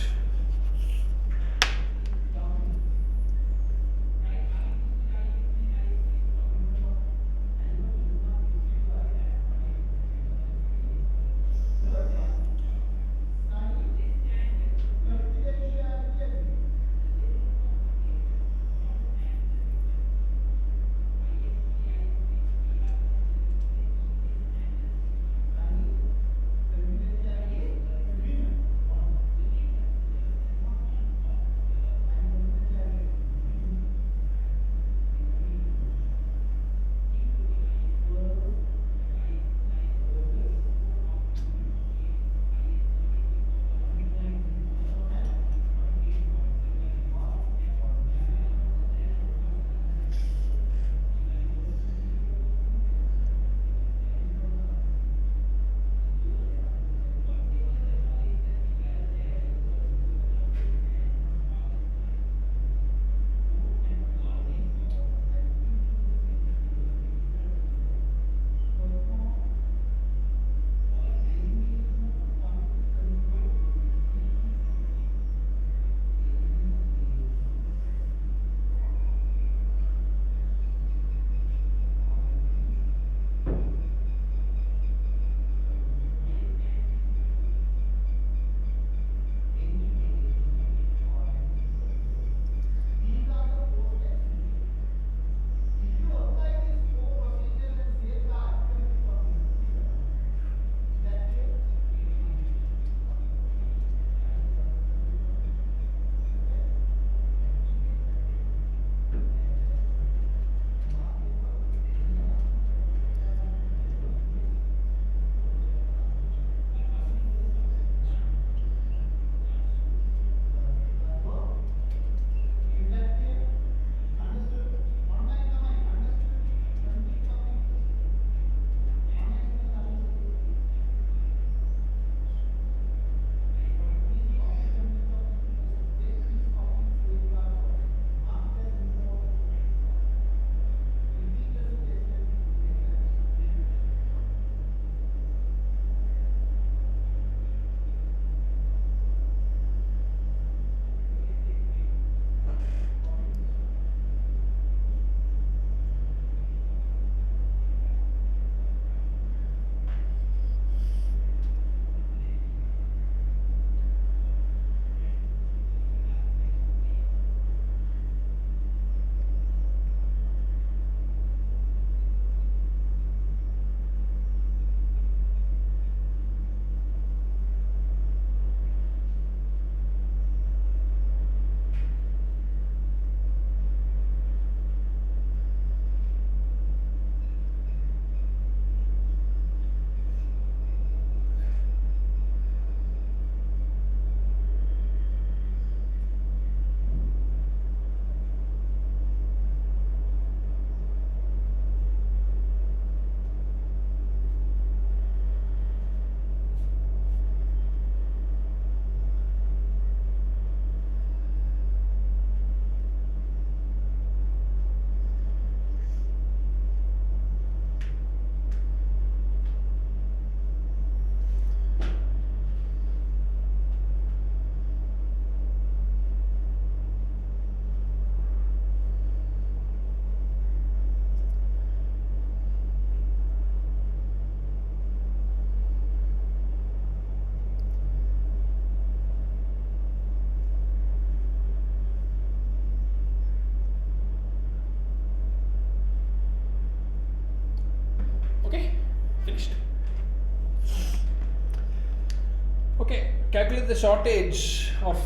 S1: calculate the shortage of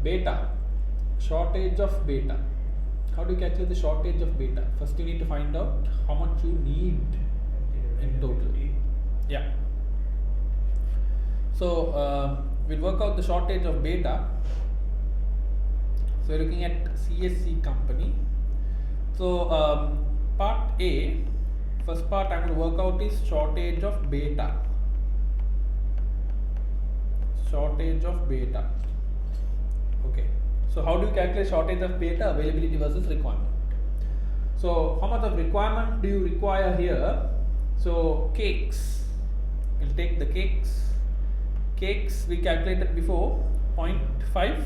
S1: beta. Shortage of beta. How do you calculate the shortage of beta? First, you need to find out how much you need in total. Yeah. So we'll work out the shortage of beta. So we're looking at CSC company. So part A, first part I'm going to work out is shortage of beta. Shortage of beta. Okay. So how do you calculate shortage of beta? Availability versus requirement. So how much of requirement do you require here? So cakes. We'll take the cakes. Cakes we calculated before 0.5.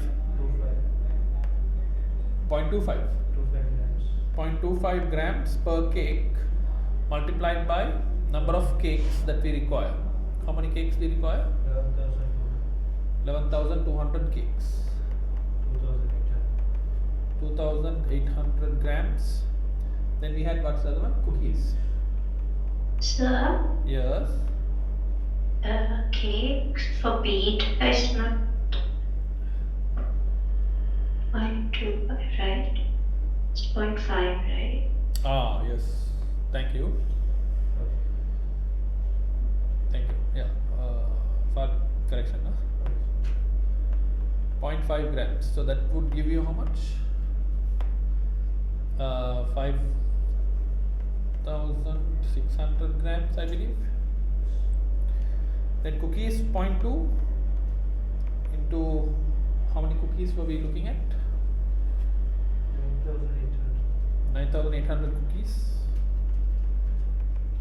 S1: 0.25. 0.25 grams per cake multiplied by number of cakes that we require. How many cakes we require? 11,200 cakes. 2,800 grams. Then we had what's the other one? Cookies.
S4: Sir,
S1: Yes.
S4: cakes for beta is not 0.25, right? It's 0.5, right?
S1: Ah, yes. Thank you. Thank you. Yeah. For correction. 0.5 grams. So that would give you how much? 5,600 grams, I believe. Then cookies 0.2 into how many cookies were we looking at? 9,800 cookies.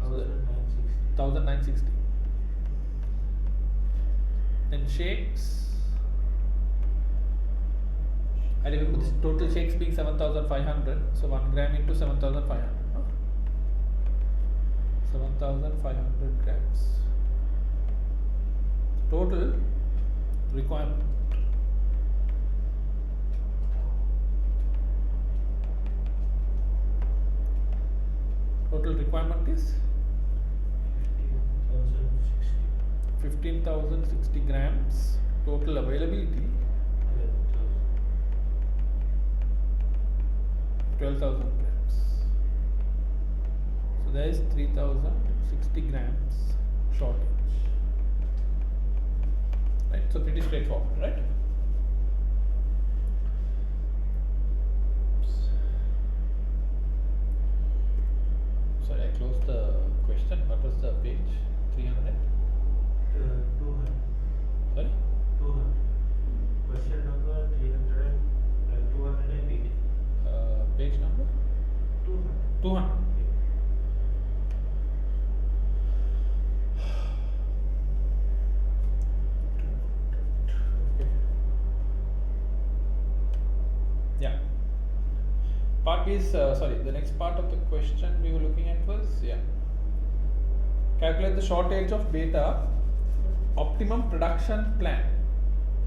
S1: 1,960. Then shakes. I remember this total shakes being 7,500. So 1 gram into 7,500. No? 7,500 grams. Total requirement. Total requirement is 15,060 grams. Total availability 12,000 grams. So there is 3,060 grams shortage. Right, so pretty straightforward, right? Sorry, I closed the question. What was the page? 300?
S3: 200.
S1: Sorry?
S3: 200. Question number 300 and 280.
S1: Page number?
S3: 200.
S1: 200. Yeah. Part B is, sorry, the next part of the question we were looking at was, calculate the shortage of beta, optimum production plan.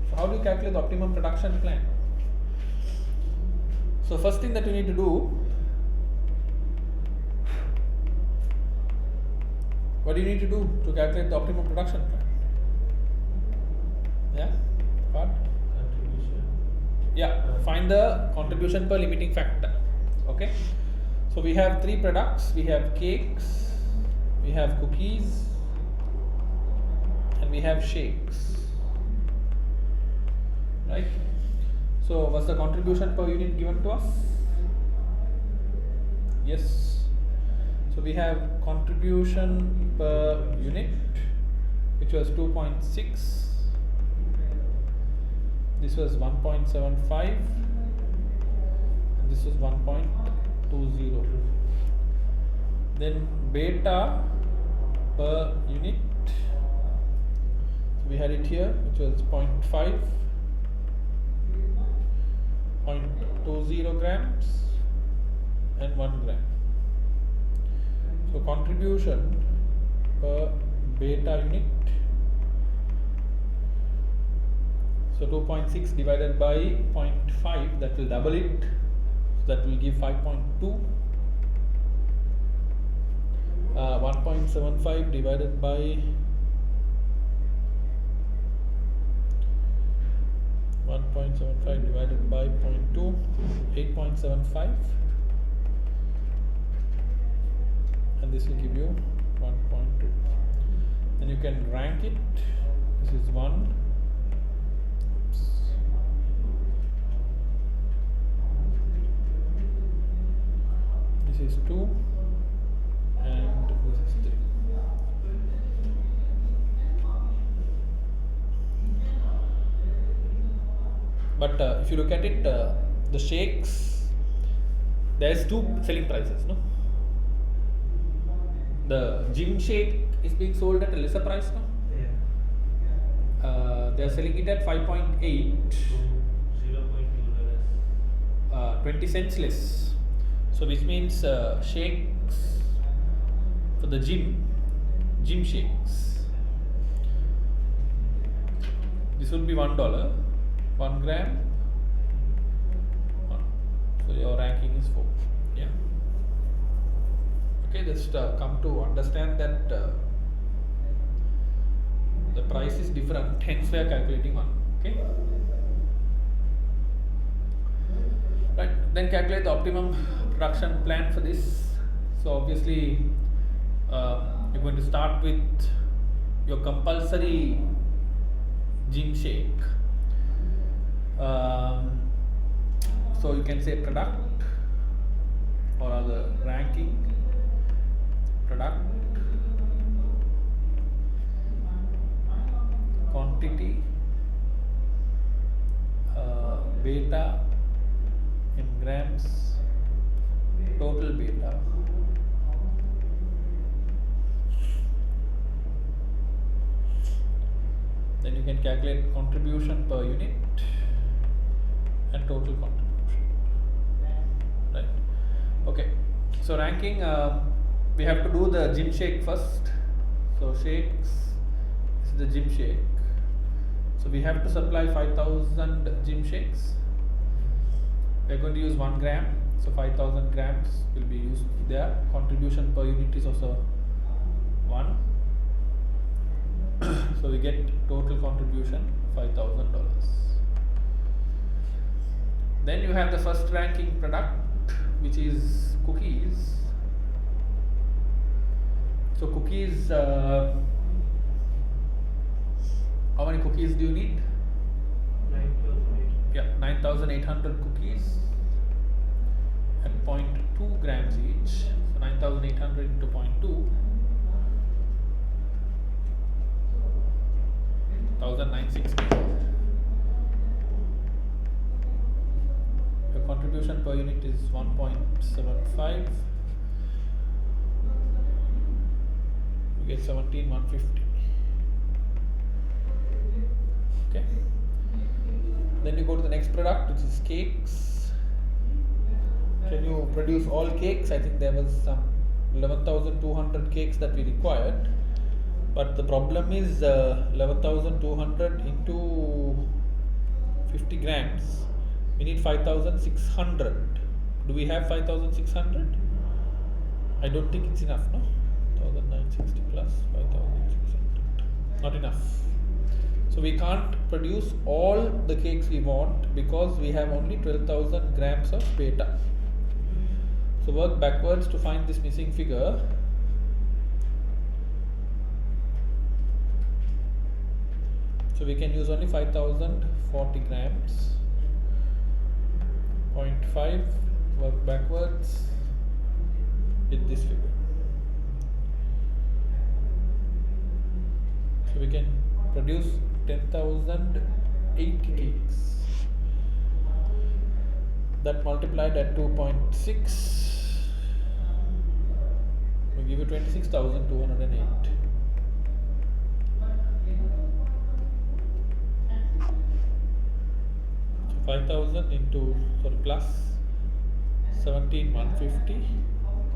S1: So how do you calculate the optimum production plan? So first thing that you need to do, what do you need to do to calculate the optimum production plan? Yeah, what?
S3: Contribution.
S1: Yeah, find the contribution per limiting factor. Okay, so we have 3 products. We have cakes, we have cookies, and we have shakes. Right? So what's the contribution per unit given to us? Yes. So we have contribution per unit, which was 2.6. This was 1.75, and this was 1.20. Then beta per unit, so we had it here, which was 0.5, 0.20 grams, and 1 gram. So contribution per beta unit. So 2.6 divided by 0.5, that will double it. So that will give 5.2. 1.75 divided by 1.75 divided by 0.2, 8.75, and this will give you 1.2. Then you can rank it. This is 1. Oops. This is 2, and this is 3. But if you look at it, the shakes, there's two selling prices, no? The gym shake is being sold at a lesser price now. They are selling it at 5.8,
S3: $0.2.
S1: 20 cents less. So which means shakes for the gym shakes. This will be $1, 1 gram. So your ranking is 4. Yeah. Okay, just come to understand that the price is different, hence we are calculating one. Okay. Right, then calculate the optimum production plan for this. So obviously you're going to start with your compulsory gym shake. So you can say product, or other ranking, product, quantity, beta in grams, total beta, then you can calculate contribution per unit and total contribution. Right. Okay. So ranking, we have to do the gym shake first. So shakes, this is the gym shake. So we have to supply 5,000 gym shakes. We are going to use 1 gram. So 5,000 grams will be used there. Contribution per unit is also 1. So we get total contribution $5,000. Then you have the first ranking product, which is cookies. So cookies, how many cookies do you need?
S3: 9,800.
S1: Yeah, 9,800 cookies at 0.2 grams each. So 9,800 into 0.2, 1,960. Your contribution per unit is 1.75. You get 17,150. Okay. Then you go to the next product, which is cakes. Can you produce all cakes? I think there was some 11,200 cakes that we required. But the problem is 11,200 into 50 grams. We need 5,600. Do we have 5,600? I don't think it's enough, no? 1,960 plus 5,600. Not enough. So we can't produce all the cakes we want because we have only 12,000 grams of beta. So work backwards to find this missing figure. So we can use only 5,040 grams. 0.5, work backwards with this figure. So we can produce 10,080 cakes. That multiplied at 2.6 will give you 26,208. So 5,000 into, sorry, plus 17,150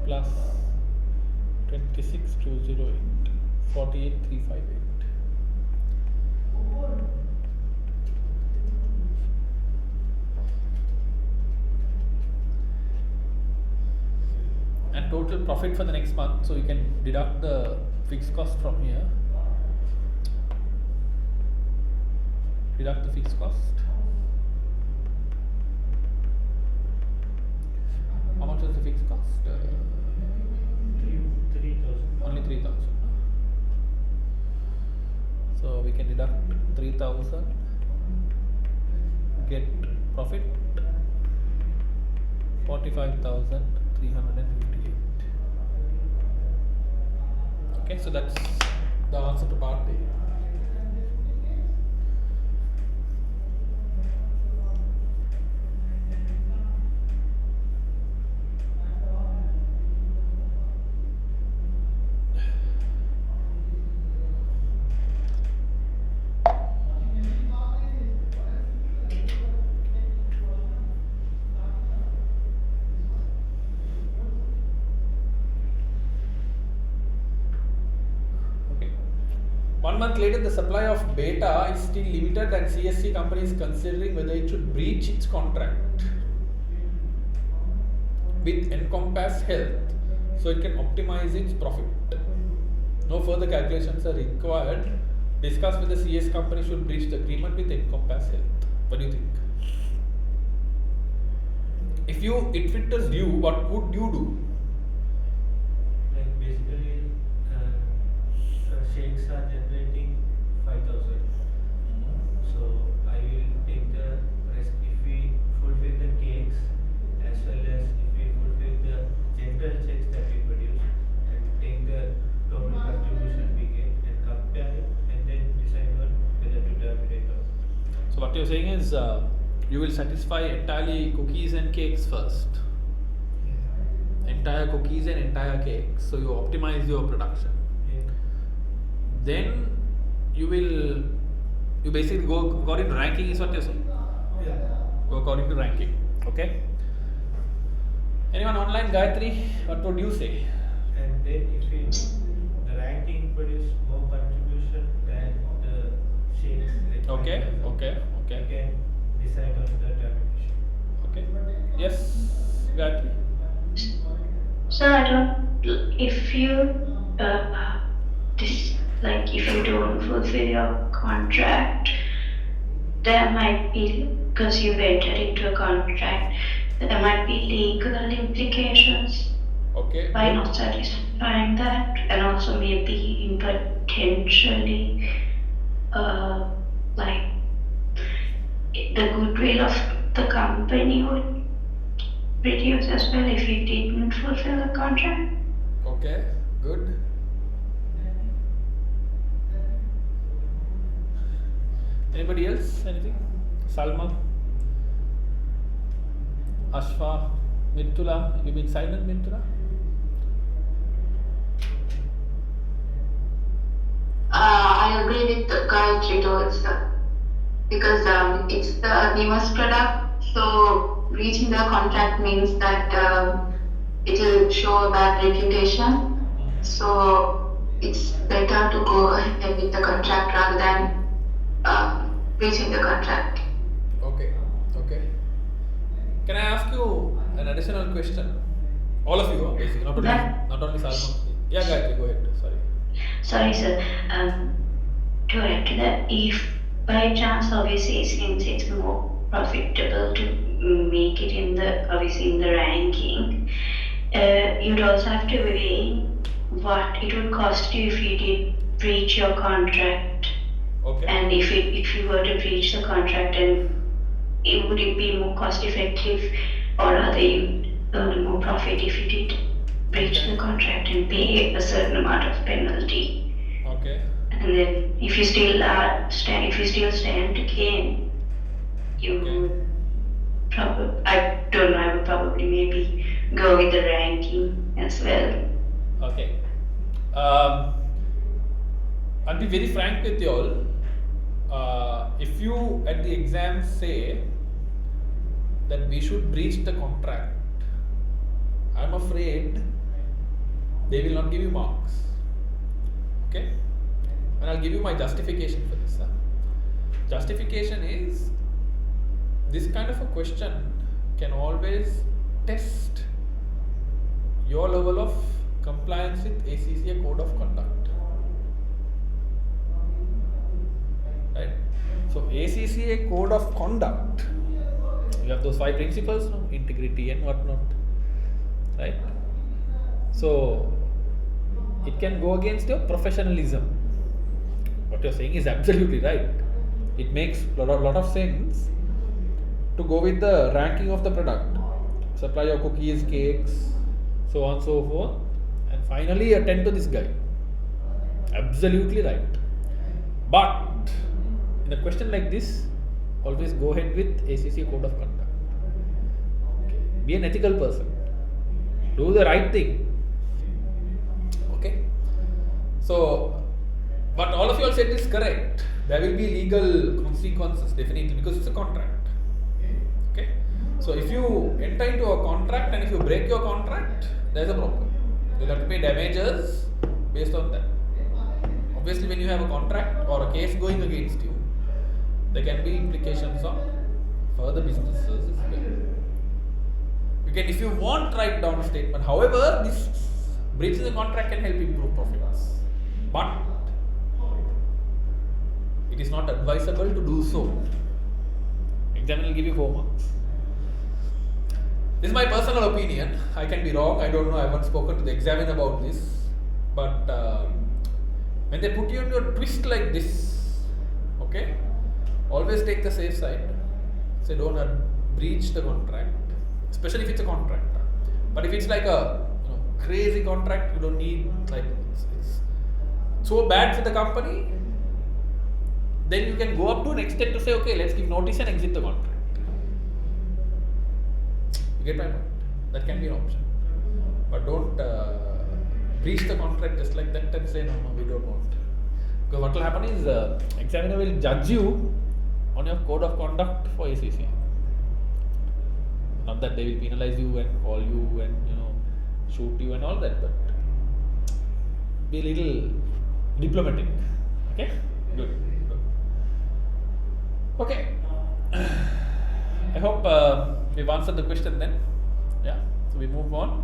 S1: plus 26,208, 48,358. And total profit for the next month, so you can deduct the fixed cost from here. Deduct the fixed cost. 30,000, get profit 45,358. Okay, so that's the answer to part A. Okay. 1 month later, the supply of beta is still limited and CSC company is considering whether it should breach its contract with Encompass Health so it can optimize its profit. No further calculations are required. Discuss whether CS company should breach the agreement with Encompass Health. What do you think? If it was you, what would you do?
S3: Like basically, shakes are generating 5,000. So I will take the rest if we fulfill the cakes as well as if we fulfill the general checks that we produce and take the total contribution we get and compare it and then decide on whether to terminate or.
S1: So what you're saying is you will satisfy entirely cookies and cakes first. Entire cookies and entire cakes. So you optimize your production.
S3: Yeah.
S1: Then you basically go according to ranking is what you're saying.
S3: Yeah.
S1: Go according to ranking. Okay. Anyone online, Gayatri? What would you say?
S3: And then if the ranking produce more contribution than the shakes like
S1: Okay.
S3: 5,000,
S1: Okay.
S3: we
S1: Okay.
S3: can decide on the termination.
S1: Okay. Yes, Gayatri.
S4: So I don't, if you, if you don't fulfill your contract, there might be, because you've entered into a contract, there might be legal implications
S1: Okay.
S4: by
S1: good.
S4: not satisfying that, and also maybe potentially, like, the goodwill of the company would reduce as well if you didn't fulfill the contract.
S1: Okay. Good. Anybody else? Anything? Salma? Ashfa? Mintula? You been silent, Mintula?
S5: I agree with Gayatri also because it's the newest product, so reaching the contract means that it will show a bad reputation. So it's better to go ahead with the contract rather than breaching the contract.
S1: Okay. Okay. Can I ask you an additional question? All of you, basically, not only
S4: Yeah.
S1: Salma. Yeah, Gayatri, go ahead. Sorry.
S4: Sorry, sir. To add to that, if by chance, obviously, since it's more profitable to make it in the ranking, you'd also have to weigh what it would cost you if you did breach your contract,
S1: Okay.
S4: and if you were to breach the contract, and would it be more cost effective, or rather you earn more profit if you did breach the contract and pay a certain amount of penalty,
S1: Okay.
S4: and then if you still stand to gain, you
S1: Okay.
S4: would I don't know, I would probably maybe go with the ranking as well.
S1: Okay. I'll be very frank with you all. If you at the exam say that we should breach the contract, I'm afraid they will not give you marks. Okay? And I'll give you my justification for this. Justification is this kind of a question can always test your level of compliance with ACCA code of conduct. Right? So ACCA code of conduct, you have those 5 principles, no? Integrity and whatnot. Right? So it can go against your professionalism. What you're saying is absolutely right. it makes lot of sense to go with the ranking of the product, supply of cookies, cakes, so on so forth, and finally attend to this guy. Absolutely right. But in a question like this, always go ahead with ACCA code of conduct. Okay. Be an ethical person. Do the right thing. Okay. So, what all of you all said is correct. There will be legal consequences definitely because it's a contract. Okay. So if you enter into a contract and if you break your contract, there's a problem. You'll have to pay damages based on that. Obviously, when you have a contract or a case going against you, there can be implications on further businesses as well. You can, if you want, write down a statement. However, this breaching the contract can help improve profits, but it is not advisable to do so. Examiner will give you 4 marks. This is my personal opinion. I can be wrong. I don't know. I haven't spoken to the examiner about this, but when they put you into a twist like this, okay, always take the safe side. Say don't breach the contract, especially if it's a contract. But if it's like a crazy contract, you don't need, like it's so bad for the company, then you can go up to an extent to say, okay, let's give notice and exit the contract. You get my point? That can be an option. But don't breach the contract just like that and say, no, we don't want. Because what will happen is, examiner will judge you on your code of conduct for ACCA. Not that they will penalize you and call you and shoot you and all that, but be a little diplomatic. Okay? Good. Okay. I hope we've answered the question then. Yeah. So we move on.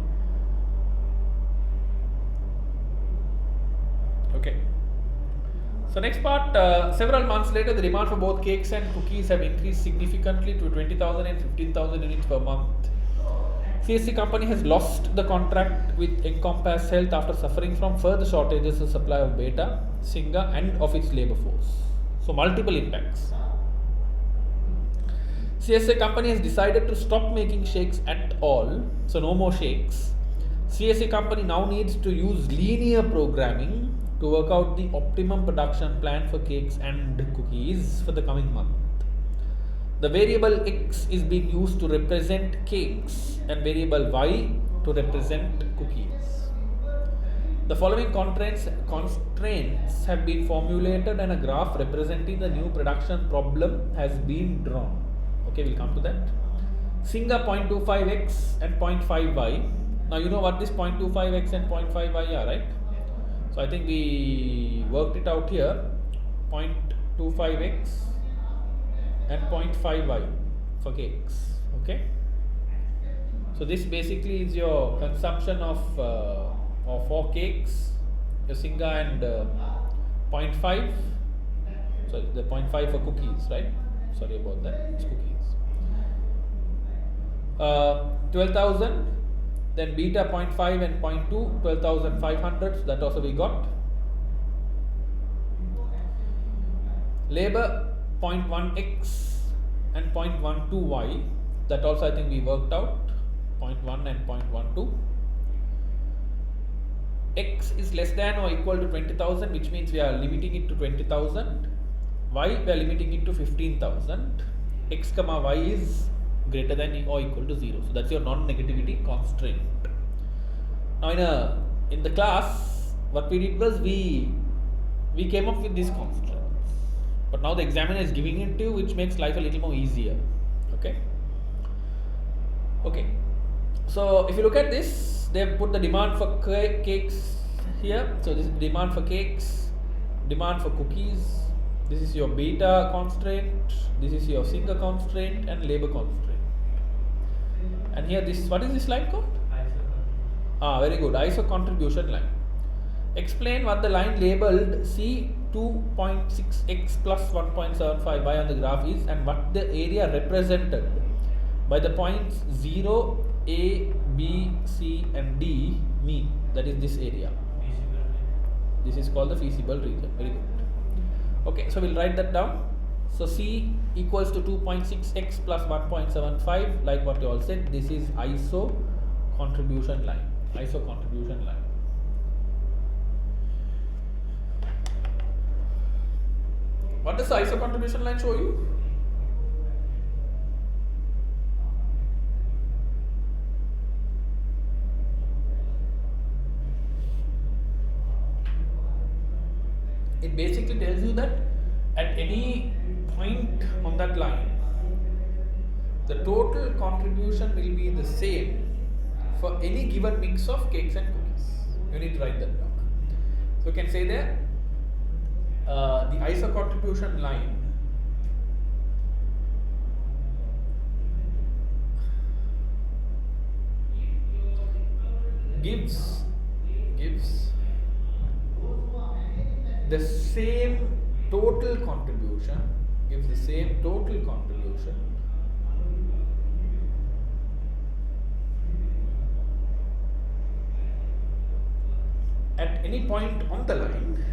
S1: Okay. So next part, several months later, the demand for both cakes and cookies have increased significantly to 20,000 and 15,000 units per month. CSC company has lost the contract with Encompass Health after suffering from further shortages of supply of beta, Singa and of its labour force. So multiple impacts. CSA company has decided to stop making shakes at all, so no more shakes. CSA company now needs to use linear programming to work out the optimum production plan for cakes and cookies for the coming month. The variable X is being used to represent cakes and variable Y to represent cookies. The following constraints have been formulated and a graph representing the new production problem has been drawn. Okay, we'll come to that. Singa 0.25x and 0.5y. Now you know what this 0.25x and 0.5y are, right? So I think we worked it out here. 0.25x and 0.5y for cakes. Okay. So this basically is your consumption of 4 cakes, your Singa and 0.5. So the 0.5 for cookies, right? Sorry about that. It's cookies. 12,000. Then beta 0.5 and 0.2, 12,500. So that also we got. Labor 0.1x and 0.12y. That also I think we worked out. 0.1 and 0.12. X is less than or equal to 20,000, which means we are limiting it to 20,000. Y we are limiting it to 15,000. X comma y is greater than or equal to 0. So that's your non-negativity constraint. Now in the class, what we did was we came up with these constraints. But now the examiner is giving it to you, which makes life a little more easier. Okay. Okay. So if you look at this, they have put the demand for cakes here. So this is demand for cakes, demand for cookies. This is your beta constraint. This is your Singa constraint and labor constraint. And here this, what is this line called? Very good. ISO contribution line. Explain what the line labeled C2.6x plus 1.75y on the graph is and what the area represented by the points 0, A, B, C and D mean. That is this area. This is called the feasible region. Very good. Okay, so we'll write that down. So C equals to 2.6x plus 1.75, like what you all said. This is ISO contribution line. ISO contribution line. What does the ISO contribution line show you? It basically tells you that at any point on that line, the total contribution will be the same for any given mix of cakes and cookies. You need to write that down. So you can say there, the ISO contribution line gives the same total contribution, at any point on the line,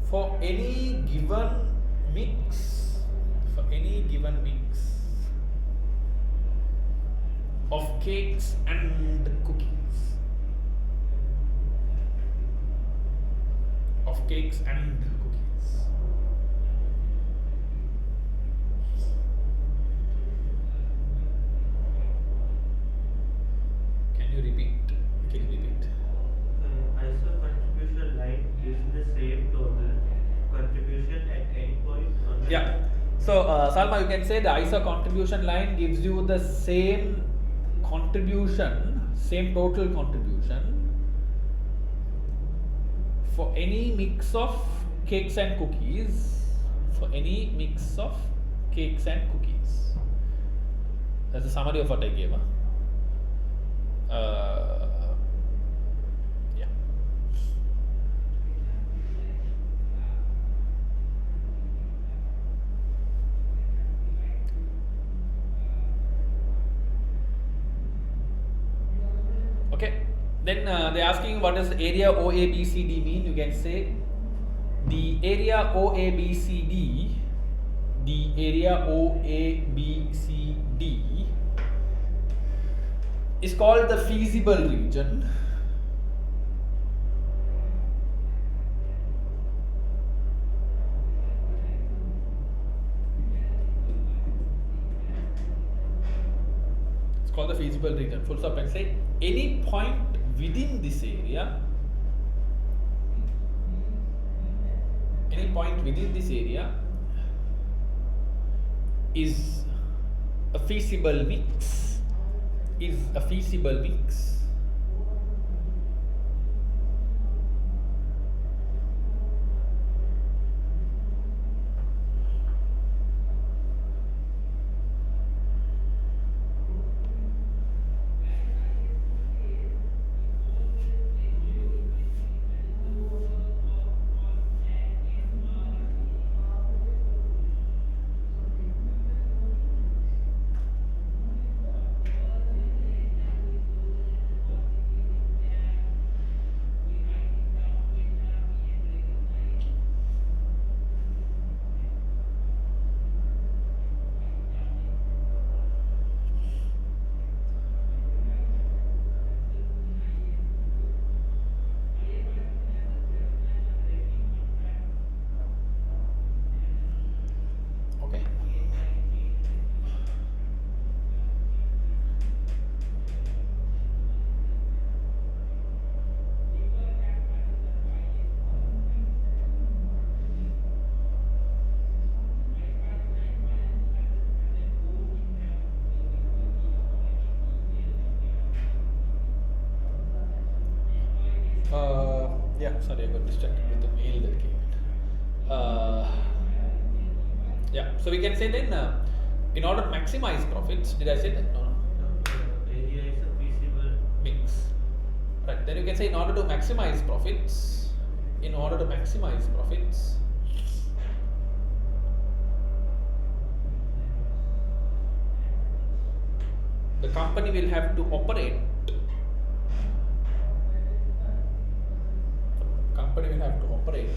S1: for any given mix of cakes and cookies. Can you repeat?
S3: ISO contribution line gives the same total contribution at any point on the
S1: Yeah. So Salma, you can say the ISO contribution line gives you the same total contribution for any mix of cakes and cookies. That's a summary of what I gave. Yeah. Okay. Then they're asking what does area OABCD mean. You can say the area OABCD is called the feasible region. It's called the feasible region. Full stop, and say any point within this area, is a feasible mix. Okay. Yeah, sorry, I got distracted with the mail that came in. Yeah, so we can say then, in order to maximize profits, did I say that? No.
S3: area is a feasible
S1: Mix. Right, then you can say in order to maximize profits, the company will have to operate. Company will have to operate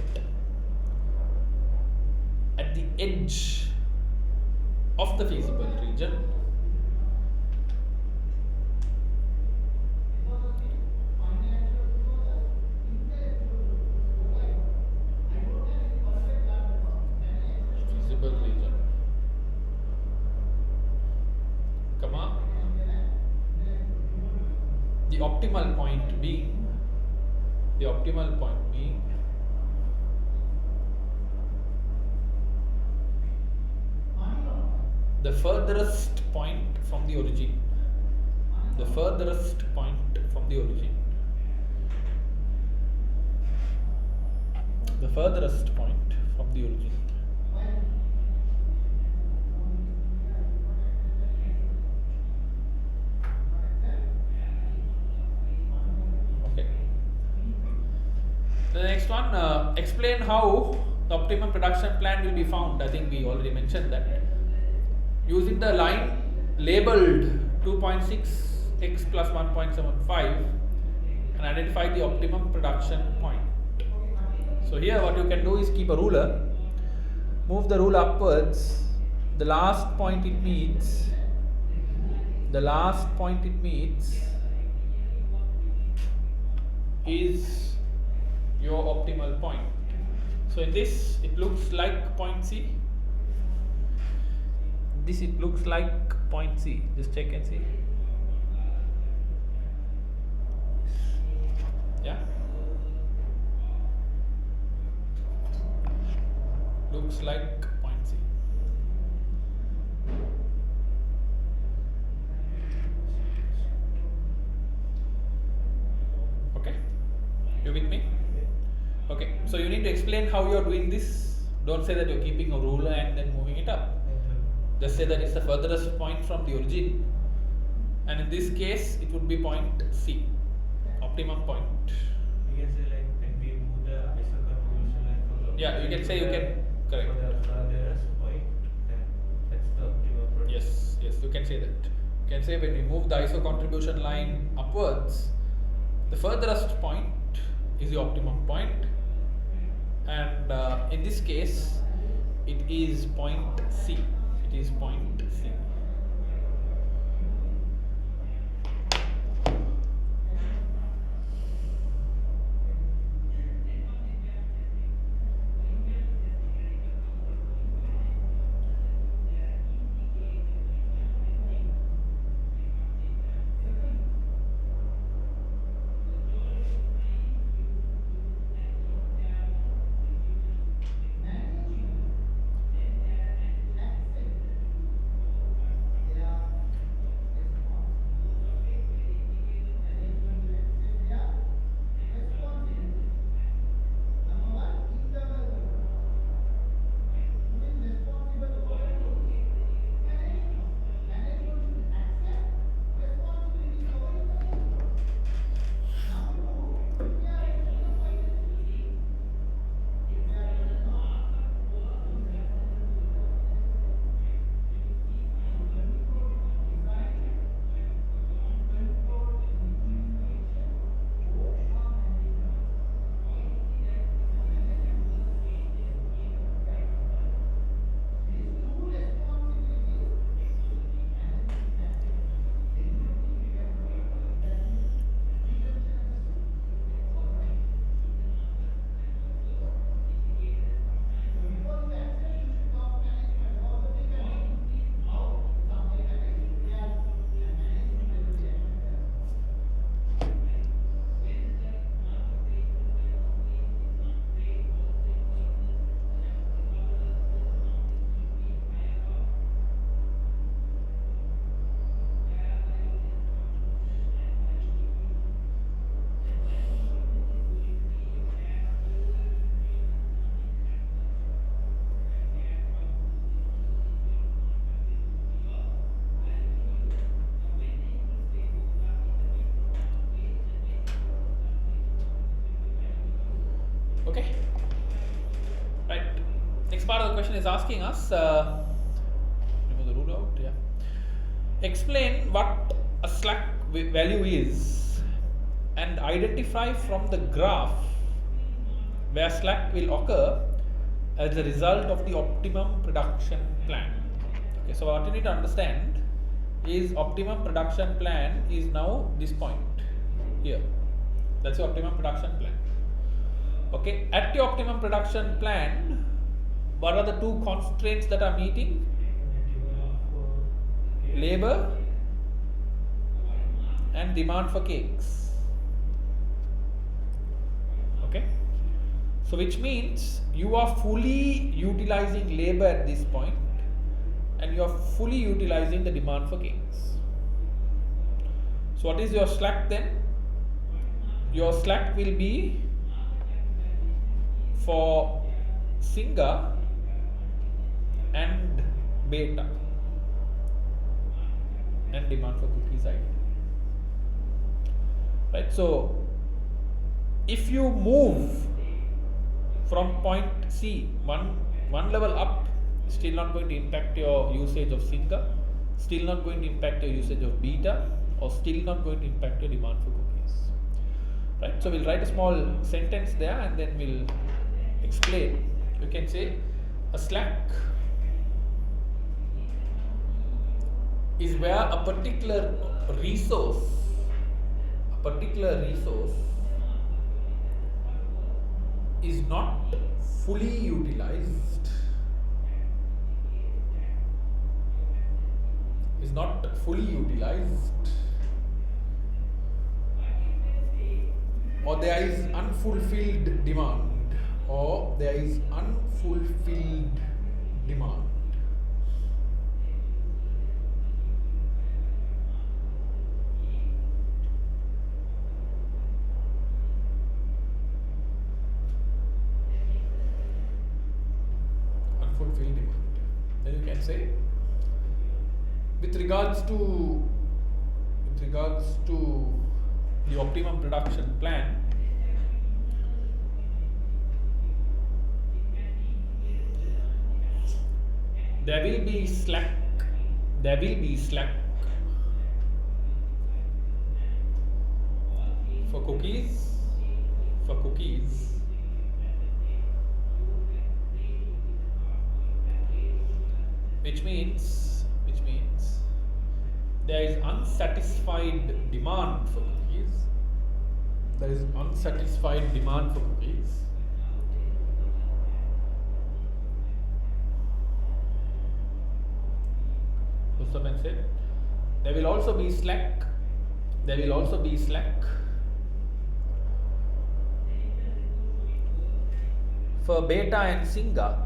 S1: at the edge of the feasible region. Feasible region, comma, the optimal point being the furthest point from the origin. The furthest point from the origin. The furthest point from the origin. Okay. The next one, explain how the optimum production plan will be found. I think we already mentioned that. Using the line labeled 2.6x plus 1.75 and identify the optimum production point. So here what you can do is keep a ruler, move the ruler upwards, the last point it meets is your optimal point. So in this it looks like point C. This it looks like point C. Just check and see. Yeah. Looks like point C. Okay. You with me? Okay. So you need to explain how you are doing this. Don't say that you're keeping a ruler and then moving it up. Just say that it's the furthest point from the origin, and in this case it would be point C, optimum point.
S3: We can say like when we move the ISO contribution line from the
S1: Yeah, you can say, you can, correct.
S3: For the furthest point, then that's the optimum production.
S1: Yes, you can say that. You can say when we move the ISO contribution line upwards, the furthest point is the optimum point, and in this case it is point C. It is point C. Okay. Right. Next part of the question is asking us, remove the rule out, yeah. explain what a slack value is and identify from the graph where slack will occur as a result of the optimum production plan. Okay, so what you need to understand is optimum production plan is now this point here. That's the optimum production plan. Okay, at the optimum production plan, what are the two constraints that are meeting? Labor and demand for cakes. Okay, so which means you are fully utilizing labor at this point and you are fully utilizing the demand for cakes. So what is your slack then? Your slack will be for Singa and Beta and demand for cookies ID. Right, so if you move from point C one level up, still not going to impact your usage of Singa, still not going to impact your usage of Beta, or still not going to impact your demand for cookies. Right, so we'll write a small sentence there and then we'll explain. You can say a slack is where a particular resource is not fully utilized, or there is unfulfilled demand, then you can say with regards to the optimum production plan, there will be slack for cookies, which means there is unsatisfied demand for cookies. Mustafa said there will also be slack for Beta and Singa.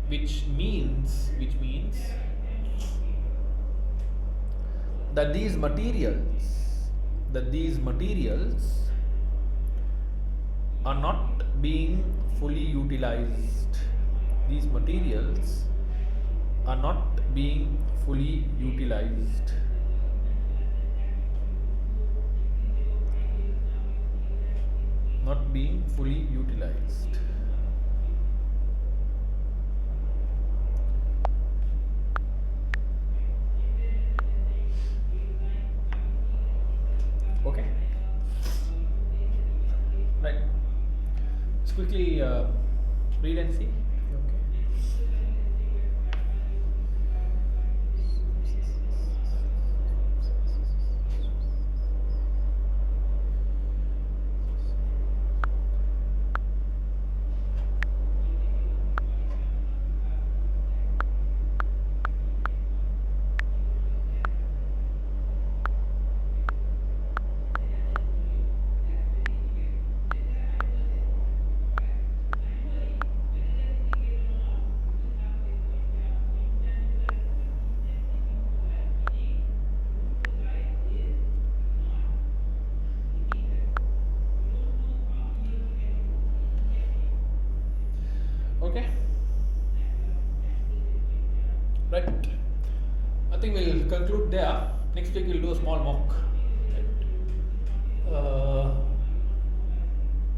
S1: Which means that these materials are not being fully utilized. Okay, right, let's quickly read and see. Okay, right, I think we'll conclude there. Next week we'll do a small mock. Right.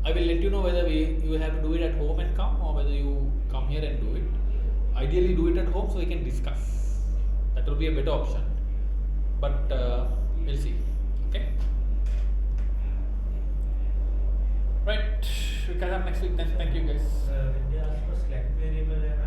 S1: I will let you know whether you have to do it at home and come, or whether you come here and do it. Ideally, do it at home so we can discuss. That will be a better option. But we'll see. Okay. Right. We catch up next week then. Thank you guys.
S3: When they ask for slack variable and